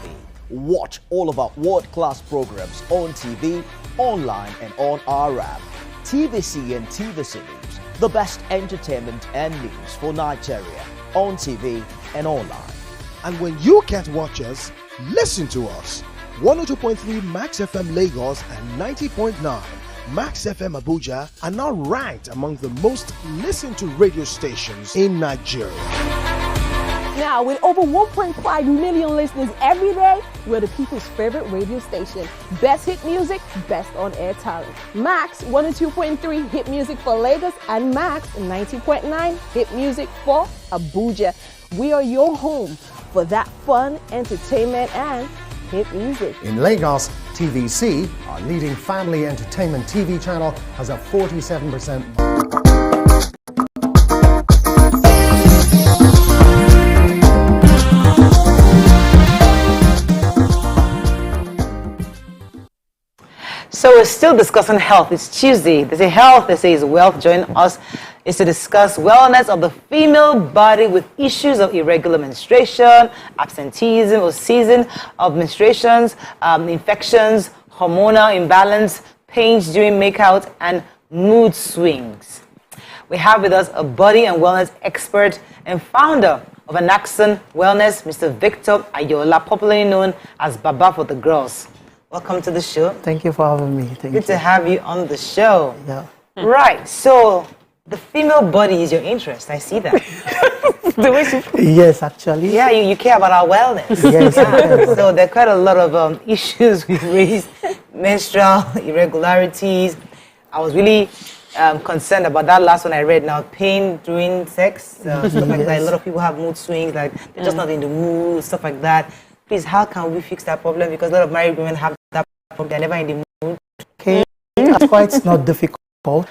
Watch all of our world-class programs on TV, online, and on our app. TVC and TVC News, the best entertainment and news for Nigeria on TV and online. And when you can't watch us, listen to us. 102.3 Max FM Lagos and 90.9 Max FM Abuja are now ranked among the most listened to radio stations in Nigeria. Now, with over 1.5 million listeners every day, we're the people's favorite radio station. Best hit music, best on-air talent. Max 102.3 hit music for Lagos and Max 90.9 hit music for Abuja. We are your home for that fun, entertainment, and hit music. In Lagos, TVC, our leading family entertainment TV channel, has a 47%. So we're still discussing health. It's Tuesday. They say health, they say is wealth. Join us is to discuss wellness of the female body with issues of irregular menstruation, absenteeism or season of menstruations, infections, hormonal imbalance, pains during makeout, and mood swings. We have with us a body and wellness expert and founder of Anaxon Wellness, Mr. Victor Ayola, popularly known as Baba for the Girls. Welcome to the show. Thank you for having me. Good to have you on the show. Yeah. Right. So the female body is your interest. I see that. Yes, actually. Yeah, you care about our wellness. Yes. So there are quite a lot of issues we raised, menstrual irregularities. I was really concerned about that last one I read now, pain during sex, stuff like that. A lot of people have mood swings, like they're just not in the mood, stuff like that. Please, how can we fix that problem? Because a lot of married women have that problem. They're never in the mood. Okay, that's quite not difficult.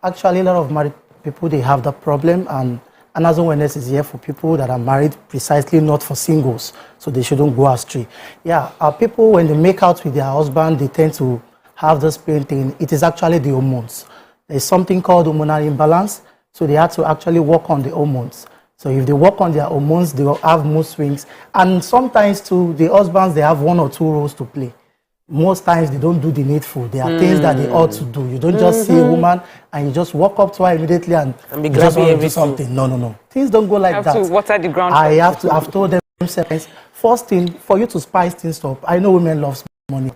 Actually, a lot of married people, they have that problem, and Anaxon Wellness is here for people that are married, precisely not for singles, so they shouldn't go astray. Yeah, people, when they make out with their husband, they tend to have this pain thing. It is actually the hormones. There's something called hormonal imbalance, so they have to actually work on the hormones. So if they work on their hormones, they will have mood swings. And sometimes too, the husbands, they have 1 or 2 roles to play. Most times they don't do the needful. There are things that they ought to do. You don't just see a woman and you just walk up to her immediately and be just want to do everything. something. No. Things don't go like that. You have to water the ground. I've told them seconds. First thing, for you to spice things up, I know women love money.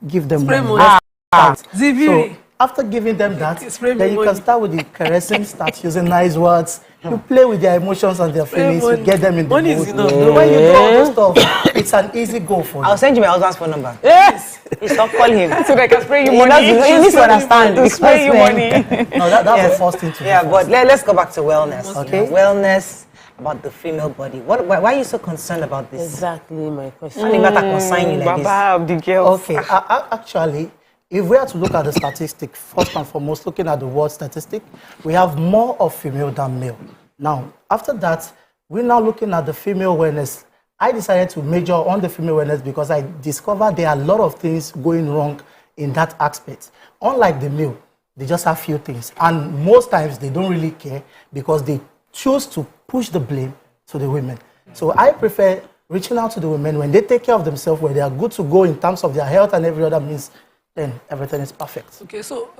Give them money. So after giving them that, then you can start with the caressing, start using nice words. You play with their emotions and their feelings, you get them in the mood. When you do all this stuff, it's an easy go for you. I'll send you my husband's phone number. Yes! Stop calling him. So they can spray you money. You need to understand. To spray you money. No, that's the first thing to do. Yeah, but let's go back to wellness. Okay. Wellness about the female body. Why are you so concerned about this? Exactly my question. I think that concern you like this. Baba of the girls. Okay, actually, if we are to look at the statistic, first and foremost, looking at the world statistic, we have more of female than male. Now, after that, we're now looking at the female wellness I decided to major on the female wellness because I discovered there are a lot of things going wrong in that aspect. Unlike the male, they just have few things. And most times they don't really care because they choose to push the blame to the women. So I prefer reaching out to the women when they take care of themselves, where they are good to go in terms of their health and every other means, then everything is perfect. Okay, so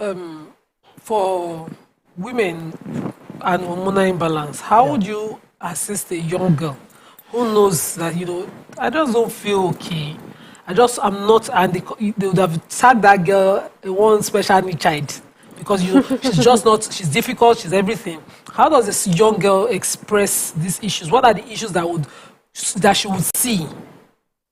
for women and hormonal imbalance, how would you assist a young girl who knows that, you know, I just don't feel okay, I'm not, and they would have tagged that girl one special need child because, you know, she's just not, she's difficult, she's everything. How does this young girl express these issues? What are the issues that she would see?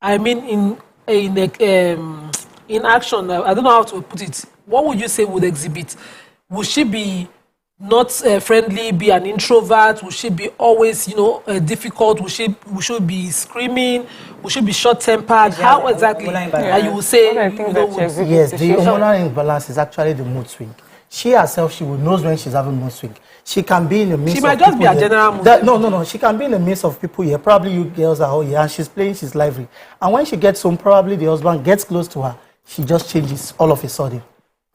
I mean, in action, I don't know how to put it. What would you say would exhibit? Would she be not friendly, be an introvert? Would she be always, you know, difficult? Would she be screaming? Would she be short-tempered? How exactly you would say? Yes, the hormonal imbalance is actually the mood swing. She herself, she will know when she's having mood swing. She can be in the midst of people. She might just be a general mood swing. No. She can be in the midst of people here. Probably you girls are all here, and she's playing, she's lively. And when she gets home, probably the husband gets close to her. She just changes all of a sudden.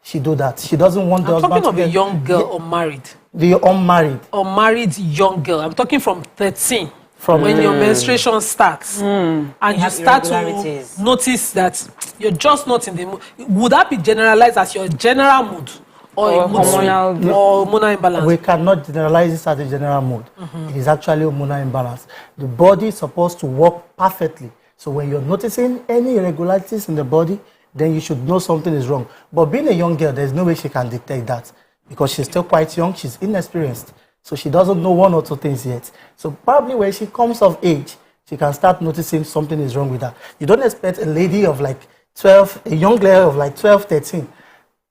She do that. She doesn't want the husband to get... I'm talking of a young girl unmarried. The unmarried. Unmarried young girl. I'm talking from 13. When your menstruation starts. And you start to notice that you're just not in the mood. Would that be generalized as your general mood? Or hormonal imbalance? We cannot generalize this as a general mood. It is actually hormonal imbalance. The body is supposed to work perfectly. So when you're noticing any irregularities in the body, then you should know something is wrong. But being a young girl, there's no way she can detect that because she's still quite young, she's inexperienced. So she doesn't know one or two things yet. So probably when she comes of age, she can start noticing something is wrong with her. You don't expect a lady of like 12, a young girl of like 12, 13,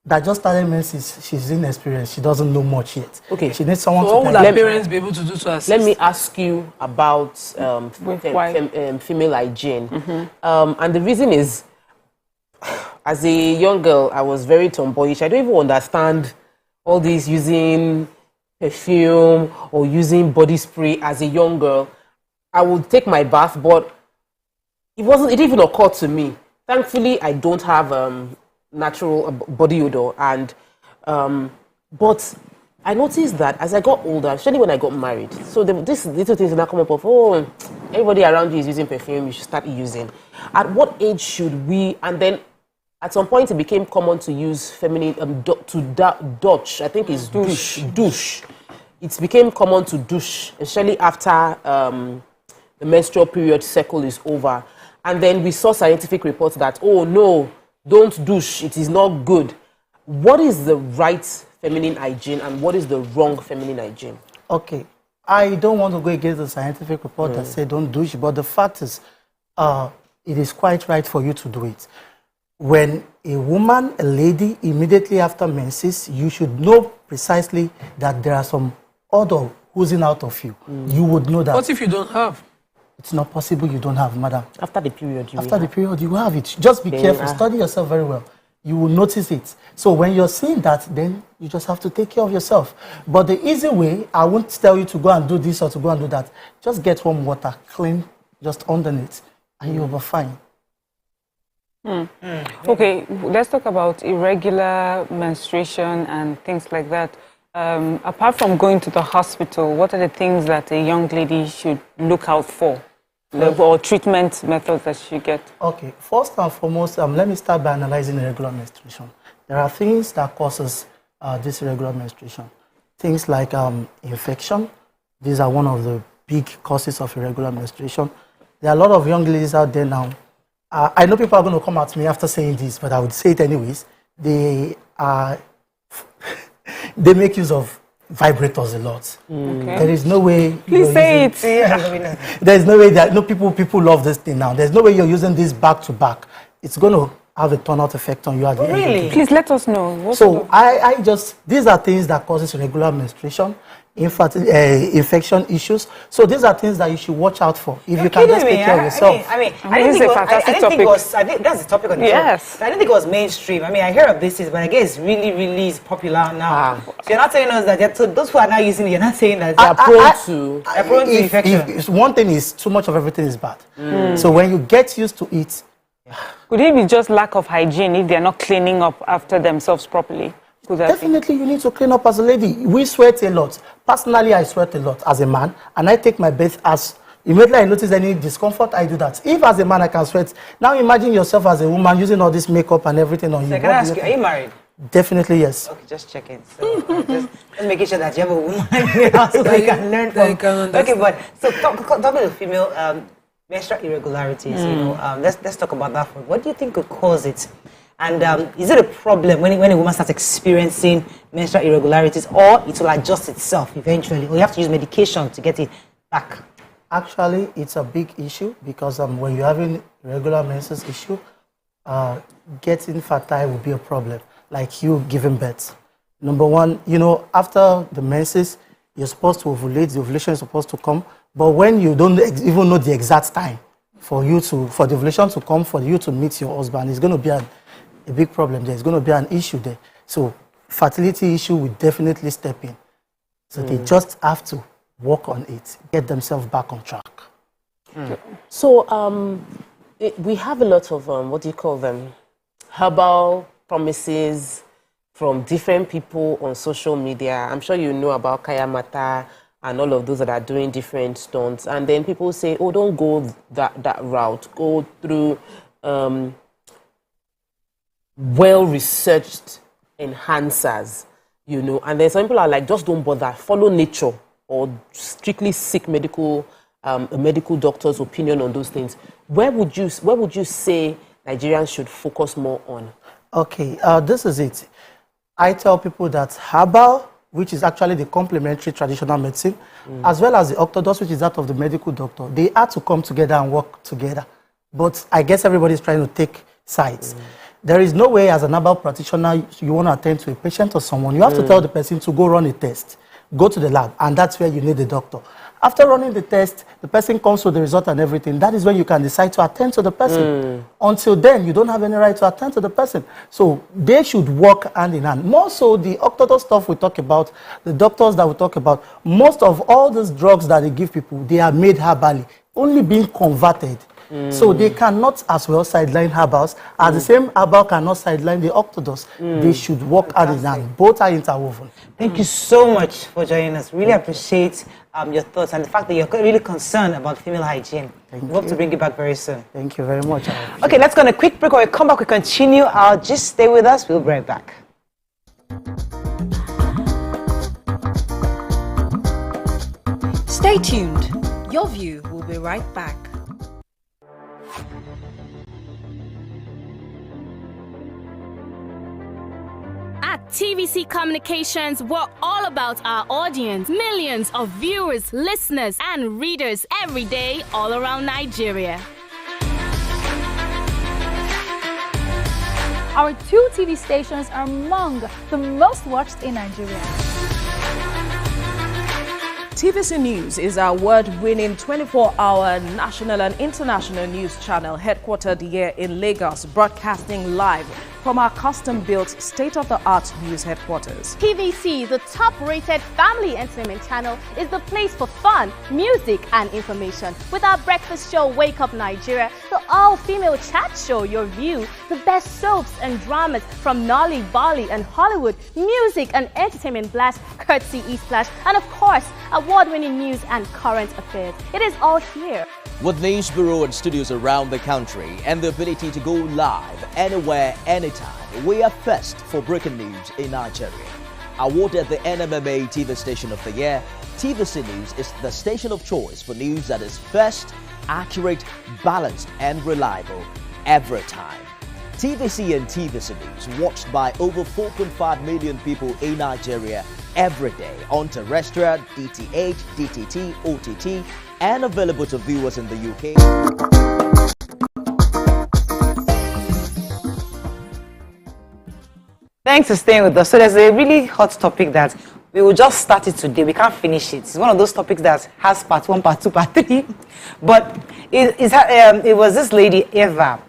that just started menses, she's inexperienced, she doesn't know much yet. Okay. She needs someone so to... What would her parents be able to do to assist? Let me ask you about female hygiene. And the reason is, as a young girl, I was very tomboyish. I don't even understand all these using perfume or using body spray as a young girl. I would take my bath, but it didn't even occur to me. Thankfully, I don't have natural body odor, and but I noticed that as I got older, especially when I got married, so these little things now come up of, oh, everybody around you is using perfume, you should start using. At what age should we? And then at some point it became common to use feminine douche. I think it's douche. It became common to douche, especially after the menstrual period cycle is over. And then we saw scientific reports that, oh no, don't douche, it is not good. What is the right feminine hygiene and what is the wrong feminine hygiene? Okay, I don't want to go against the scientific report that say don't douche, but the fact is, it is quite right for you to do it. When a woman, a lady, immediately after menses, you should know precisely that there are some odor oozing out of you. You would know that. What if you don't have? It's not possible you don't have, madam. After the period, you have it. Just be careful. Study yourself very well. You will notice it. So when you're seeing that, then you just have to take care of yourself. But the easy way, I won't tell you to go and do this or to go and do that. Just get warm water, clean, just underneath, and you'll be fine. Okay, let's talk about irregular menstruation and things like that. Apart from going to the hospital, what are the things that a young lady should look out for? Or treatment methods that she get? Okay, first and foremost, let me start by analyzing irregular menstruation. There are things that causes this irregular menstruation. Things like infection. These are one of the big causes of irregular menstruation. There are a lot of young ladies out there now. I know people are going to come at me after saying this, but I would say it anyways. They make use of vibrators a lot. Okay. There is no way. Please say it. There is no way that people love this thing now. There's no way you're using this back to back. It's going to have a turnout effect on you at the end of the day. Please let us know. So these are things that causes irregular menstruation. infection issues. So these are things that you should watch out for. If you can just take care of yourself. I didn't think that's the topic on the show. I didn't think it was mainstream. I mean, I hear of this, but I guess it's really popular now. So you're not telling us that those who are not using it, you're not saying that they're prone to infection. One thing is, too much of everything is bad. So when you get used to it, could it be just lack of hygiene if they're not cleaning up after themselves properly? Definitely, you need to clean up as a lady. We sweat a lot. Personally, I sweat a lot as a man, and I take my bath as immediately I notice any discomfort, I do that. If as a man I can sweat, now imagine yourself as a woman using all this makeup and everything on you. Can I ask you, are you married? Definitely yes. Okay, just checking. So just making sure that you have a woman in the house so you can learn from. Okay, but so talking of female menstrual irregularities, you know, let's talk about that. What do you think could cause it? And is it a problem when a woman starts experiencing menstrual irregularities, or it will adjust itself eventually, or you have to use medication to get it back? Actually, it's a big issue because when you're having regular menses issue, getting fertile will be a problem, like you giving birth. Number one, you know, after the menses, you're supposed to ovulate, the ovulation is supposed to come, but when you don't even know the exact time for the ovulation to come, for you to meet your husband, it's going to be a big problem. There's going to be an issue there. So fertility issue will definitely step in. So they just have to work on it, get themselves back on track. So we have a lot of, what do you call them, herbal promises from different people on social media. I'm sure you know about Kaya Mata and all of those that are doing different stunts. And then people say, oh, don't go that route. Go through well-researched enhancers, you know. And then some people are like, just don't bother. Follow nature or strictly seek a medical doctor's opinion on those things. Where would you say Nigerians should focus more on? Okay, this is it. I tell people that herbal, which is actually the complementary traditional medicine, as well as the orthodox, which is that of the medical doctor, they had to come together and work together. But I guess everybody's trying to take sides. There is no way as an herbal practitioner you want to attend to a patient or someone. You have to tell the person to go run a test, go to the lab, and that's where you need the doctor. After running the test, the person comes with the result and everything. That is when you can decide to attend to the person. Until then, you don't have any right to attend to the person. So they should work hand in hand. More so, the orthodox stuff we talk about, the doctors that we talk about, most of all these drugs that they give people, they are made herbally, only being converted. So they cannot as well sideline herbals, as the same herbal cannot sideline the orthodox. They should work hand in hand. Both are interwoven. Thank you so much for joining us. Really appreciate your thoughts and the fact that you're really concerned about female hygiene. We hope to bring you back very soon. Thank you very much. Okay, let's go on a quick break. When we come back, we continue. Just stay with us. We'll be right back. Stay tuned. Your View will be right back. At TVC Communications, we're all about our audience. Millions of viewers, listeners, and readers every day all around Nigeria. Our 2 TV stations are among the most watched in Nigeria. TVC News is our award-winning 24-hour national and international news channel headquartered here in Lagos, broadcasting live from our custom-built state-of-the-art news headquarters. TVC, the top-rated family entertainment channel, is the place for fun, music, and information. With our breakfast show, Wake Up Nigeria, the all-female chat show, Your View, the best soaps and dramas from Nolly, Bolly, and Hollywood, music and entertainment blast, courtesy E-Splash, and of course, award-winning news and current affairs. It is all here. With news bureau and studios around the country and the ability to go live anywhere, anytime, we are first for breaking news in Nigeria. Awarded the NMMA TV Station of the Year, TVC News is the station of choice for news that is first, accurate, balanced, and reliable every time. TVC and TVC News watched by over 4.5 million people in Nigeria every day on terrestrial, DTH, DTT, OTT, and available to viewers in the UK. Thanks for staying with us. So there's a really hot topic that we will just start it today. We can't finish it. It's one of those topics that has part 1, part 2, part 3. But it was this lady, Eva,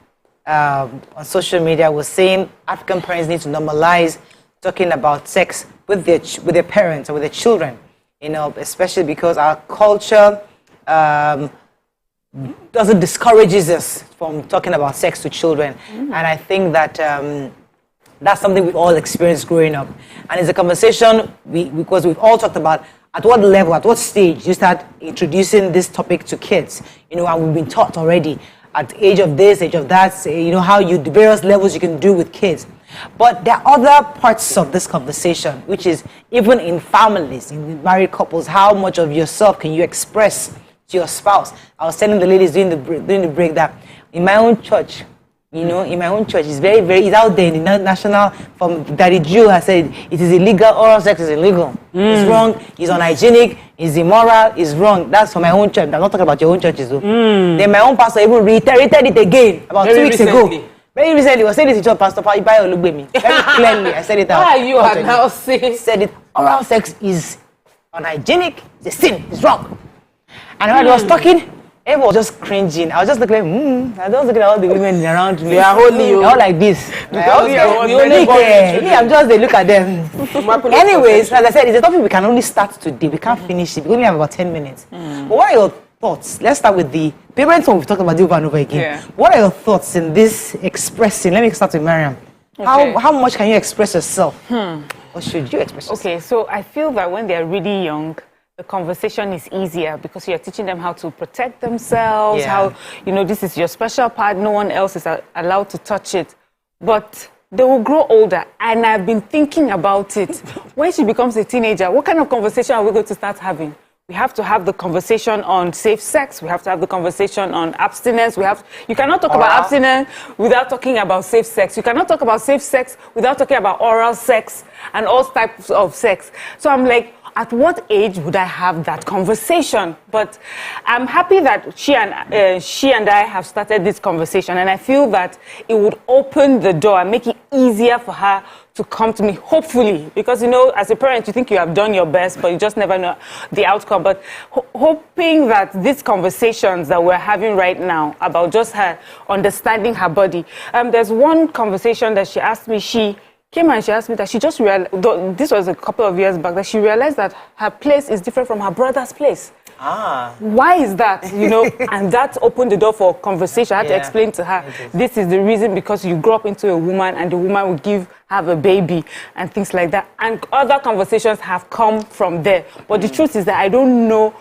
on social media, was saying African parents need to normalize talking about sex with their parents or with their children. You know, especially because our culture doesn't discourages us from talking about sex to children. And I think that that's something we've all experienced growing up. And it's a conversation because we've all talked about at what level, at what stage you start introducing this topic to kids. You know, and we've been taught already at the age of this, age of that, you know, how the various levels you can do with kids. But there are other parts of this conversation, which is even in families, in married couples, how much of yourself can you express to your spouse? I was telling the ladies during the break that in my own church, you know, in my own church, it's very, very, it's out there in the national, from Daddy Jew has said, it is illegal, oral sex is illegal. It's wrong, it's unhygienic, it's immoral, it's wrong. That's for my own church. I'm not talking about your own churches though. Then my own pastor even reiterated it again about 2 weeks ago. Very recently, I was saying this to your pastor, Ibayo Lugbemi. Very clearly, I said it out. Why you are now saying? Said it, oral sex is unhygienic, it's a sin, it's wrong. And when I was talking, everyone was just cringing. I was just looking like, I was looking at all the women around me. They are holy. They're all like this. I'm just, they look at them. Anyways, as I said, it's a topic we can only start today. We can't finish it. We only have about 10 minutes. But what are your thoughts? Let's start with the parents one we've talked about over and over again. Yeah. What are your thoughts in this expressing? Let me start with Mariam. Okay. How much can you express yourself? Or should you express yourself? Okay, so I feel that when they're really young, the conversation is easier because you're teaching them how to protect themselves, how, you know, this is your special part, no one else is allowed to touch it. But they will grow older, and I've been thinking about it. When she becomes a teenager, what kind of conversation are we going to start having? We have to have the conversation on safe sex. We have to have the conversation on abstinence. You cannot talk about abstinence without talking about safe sex. You cannot talk about safe sex without talking about oral sex and all types of sex. So I'm like, at what age would I have that conversation? But I'm happy that she and I have started this conversation, and I feel that it would open the door and make it easier for her to come to me, hopefully, because, you know, as a parent, you think you have done your best, but you just never know the outcome. But hoping that these conversations that we're having right now about just her understanding her body, there's one conversation that she asked me, she came and she asked me that she just realized, this was a couple of years back, that she realized that her place is different from her brother's place. Why is that? You know, and that opened the door for conversation. I had to explain to her, this is the reason, because you grew up into a woman and the woman will have a baby and things like that. And other conversations have come from there. But the truth is that I don't know.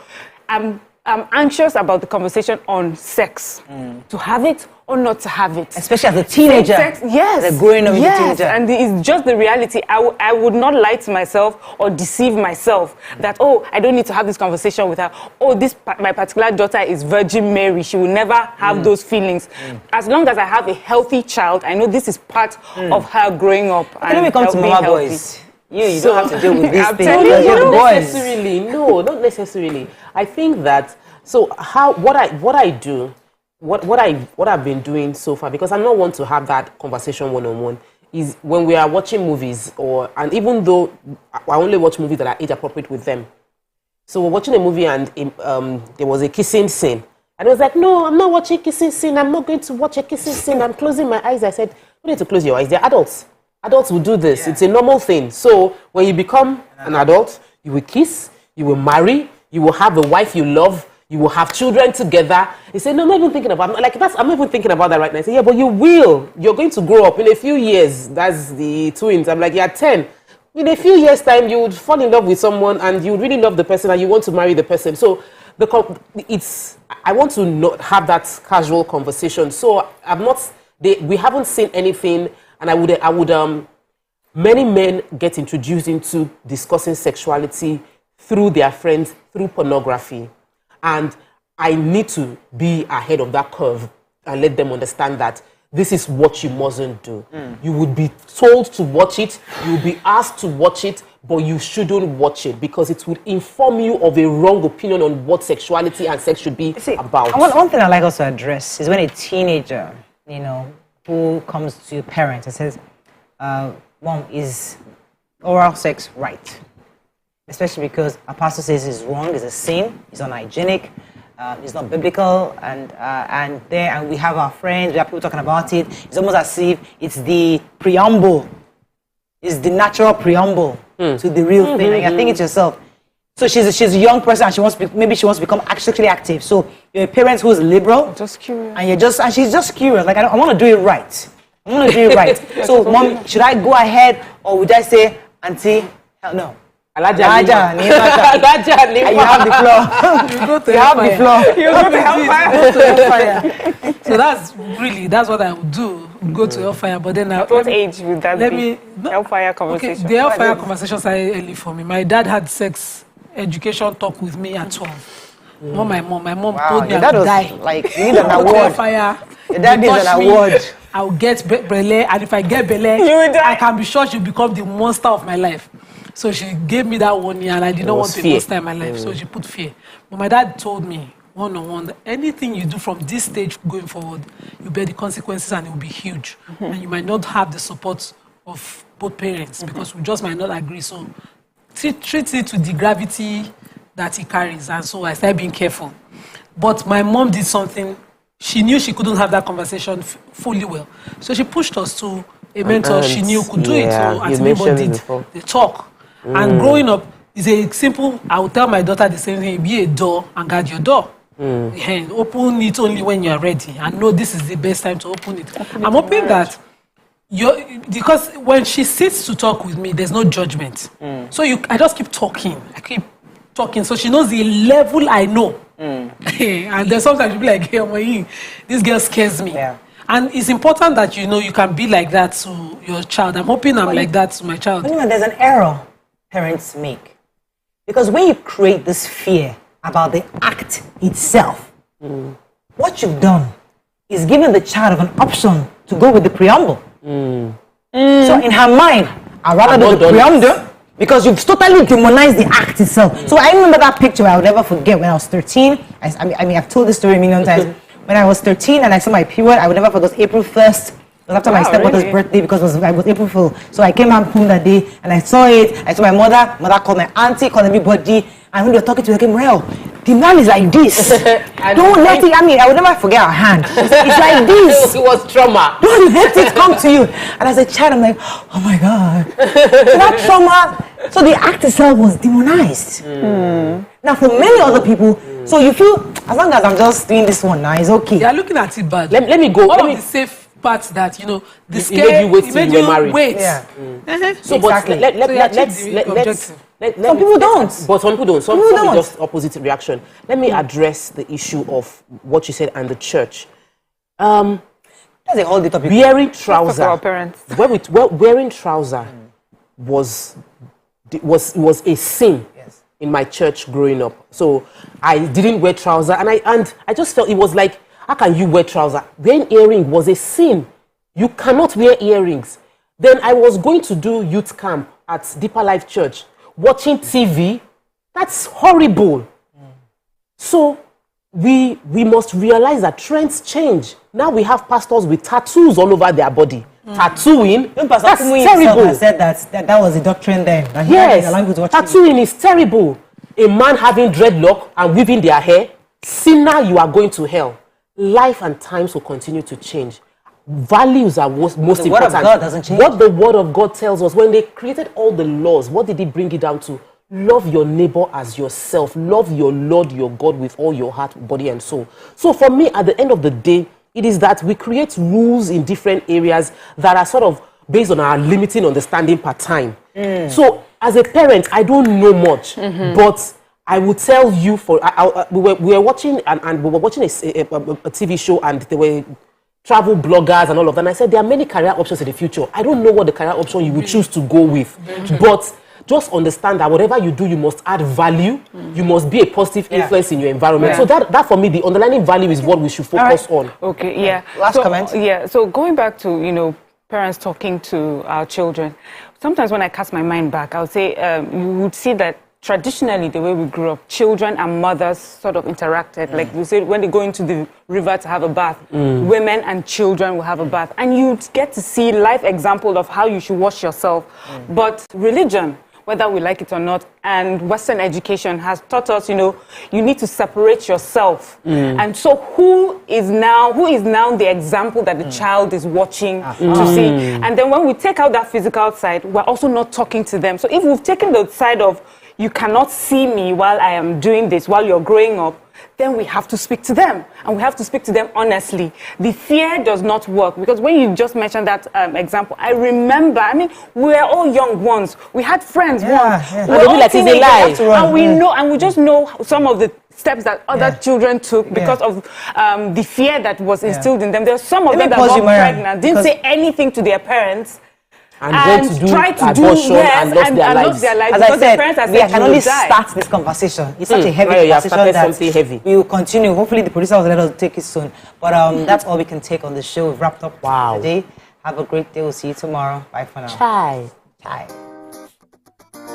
I'm anxious about the conversation on sex. To have it or not to have it. Especially as a teenager. Yes. The growing up as a teenager. And it's just the reality. I would not lie to myself or deceive myself that, oh, I don't need to have this conversation with her. Oh, my particular daughter is Virgin Mary. She will never have those feelings. As long as I have a healthy child, I know this is part of her growing up. And let me come to mama boys. You don't have to deal with this thing. No, not necessarily. I think that, so what I do, what I've been doing so far, because I'm not one to have that conversation one-on-one, is when we are watching movies, and even though I only watch movies that are age appropriate with them. So we're watching a movie and there was a kissing scene. And I was like, no, I'm not watching a kissing scene. I'm not going to watch a kissing scene. I'm closing my eyes. I said, you need to close your eyes. They're adults. Adults will do this. It's a normal thing. So when you become an adult, you will kiss, you will marry, you will have a wife you love, you will have children together. You say, no, I'm not even thinking about I'm not even thinking about that right now. I say, yeah, but you will. You're going to grow up in a few years. That's the twins. I'm like, you're 10. In a few years' time, you would fall in love with someone and you really love the person and you want to marry the person. So I want to not have that casual conversation. So we haven't seen anything, and I would many men get introduced into discussing sexuality through their friends, through pornography. And I need to be ahead of that curve and let them understand that this is what you mustn't do. You would be told to watch it, you will be asked to watch it, but you shouldn't watch it because it would inform you of a wrong opinion on what sexuality and sex should be about. One thing I like also to address is when a teenager, you know, who comes to your parents and says, Mom, is oral sex right? especially because our pastor says it's wrong, it's a sin, it's unhygienic, it's not biblical, and we have our friends, we have people talking about it. It's almost as if it's the preamble, it's the natural preamble to the real thing. And you're thinking to yourself, so she's a young person and she wants to maybe she wants to become sexually active. So you're a parent who's liberal, just curious, and she's just curious. Like I want to do it right. I want to do it right. So, Mom, should I go ahead or would I say, Auntie, hell no? Alaja, you have the floor. You go to you have the floor. You go to hellfire. So that's what I would do. Go to hellfire. But then what age would that be? Hellfire conversation. Okay, the hellfire conversation started early for me. My dad had sex education talk with me at 12. Not my mom. My mom told me I would die. Like, you need an award. Hellfire. Your dad needs an award. I'll get belle, and if I get belle, I can be sure she'll become the monster of my life. So she gave me that 1 year, and I did not want to be a monster in my life. So she put fear. But my dad told me one-on-one that anything you do from this stage going forward, you bear the consequences, and it will be huge. And you might not have the support of both parents because we just might not agree. So treat it with the gravity that he carries. And so I started being careful. But my mom did something. She knew she couldn't have that conversation fully well. So she pushed us to a mentor she knew could do it. So as everybody did, they talk. And growing up is a simple, I would tell my daughter the same thing, be a door and guard your door. And open it only when you're ready. And know this is the best time to open it. I'm hoping that because when she sits to talk with me, there's no judgment. So I just keep talking. I keep talking. So she knows the level I know. And there's sometimes she'll be like, hey, this girl scares me. Yeah. And it's important that you can be like that to your child. I'm hoping I'm like that to my child. There's an error parents make. Because when you create this fear about the act itself, what you've done is given the child an option to go with the preamble. So in her mind, I'd rather do the preamble because you've totally demonized the act itself. So I remember that picture I would never forget when I was 13. I mean, I've told this story a million times. When I was 13 and I saw my period, I would never forget. It was April 1st. It was after my stepmother's birthday because I was April Fool. So I came home that day and I saw it. I saw my mother called my auntie, called everybody. And when they were talking to her, I came, well, the man is like this. Don't let it, I would never forget her hand. It's like this. It was trauma. Don't let it come to you. And as a child, I'm like, oh my God. That trauma. So the act itself was demonized. Now for many other people, so you feel, as long as I'm just doing this one now, it's okay. They are looking at it bad. Let me go. One of the safe parts that, the scare, it made you wait. Wait. Yeah. So exactly. Let's some people don't. But some people don't. Some people just opposite reaction. Let me address the issue of what you said and the church. That's a whole topic. Wearing trouser. Our parents. Wearing trouser was a sin in my church growing up. So I didn't wear trouser, and I just felt it was like, how can you wear trouser? Wearing earring was a sin. You cannot wear earrings. Then I was going to do youth camp at Deeper Life Church. Watching TV, that's horrible. So we must realize that trends change. Now we have pastors with tattoos all over their body. Tattooing, that's terrible. I said that was a doctrine then. Yes, tattooing is terrible. A man having dreadlock and weaving their hair, sinner, you are going to hell. Life and times will continue to change. Values are most important. The word of God doesn't change. What the word of God tells us, when they created all the laws, what did he bring it down to? Love your neighbor as yourself. Love your Lord, your God with all your heart, body, and soul. So for me, at the end of the day, it is that we create rules in different areas that are sort of based on our limiting understanding per time. So as a parent, I don't know much, but I will tell you, we were watching a TV show, and there were travel bloggers and all of that. And I said, there are many career options in the future. I don't know what the career option you would choose to go with. But just understand that whatever you do, you must add value. You must be a positive influence in your environment. So that for me, the underlying value is what we should focus on. Okay, yeah. Last comment. Yeah, so going back to, parents talking to our children, sometimes when I cast my mind back, I would say you would see that traditionally, the way we grew up, children and mothers sort of interacted. Like we said, when they go into the river to have a bath, women and children will have a bath. And you get to see life example of how you should wash yourself. But religion, whether we like it or not. And Western education has taught us, you know, you need to separate yourself. And so who is now the example that the child is watching to see? And then when we take out that physical side, we're also not talking to them. So if we've taken the side of, you cannot see me while I am doing this, while you're growing up, then we have to speak to them, and we have to speak to them honestly. The fear does not work, because when you just mentioned that example, I remember, I mean, we were all young ones. We had friends once. We were all like teenagers, and we know, and we just know some of the steps that other children took because of the fear that was instilled in them. There are some of them that got pregnant, didn't say anything to their parents, and try to do and lost their lives. As I said, we can only start this conversation. It's such a heavy conversation that we will continue. Hopefully the producer will let us take it soon. But that's all we can take on the show. We've wrapped up today. Have a great day. We'll see you tomorrow. Bye for now. Chai. Chai.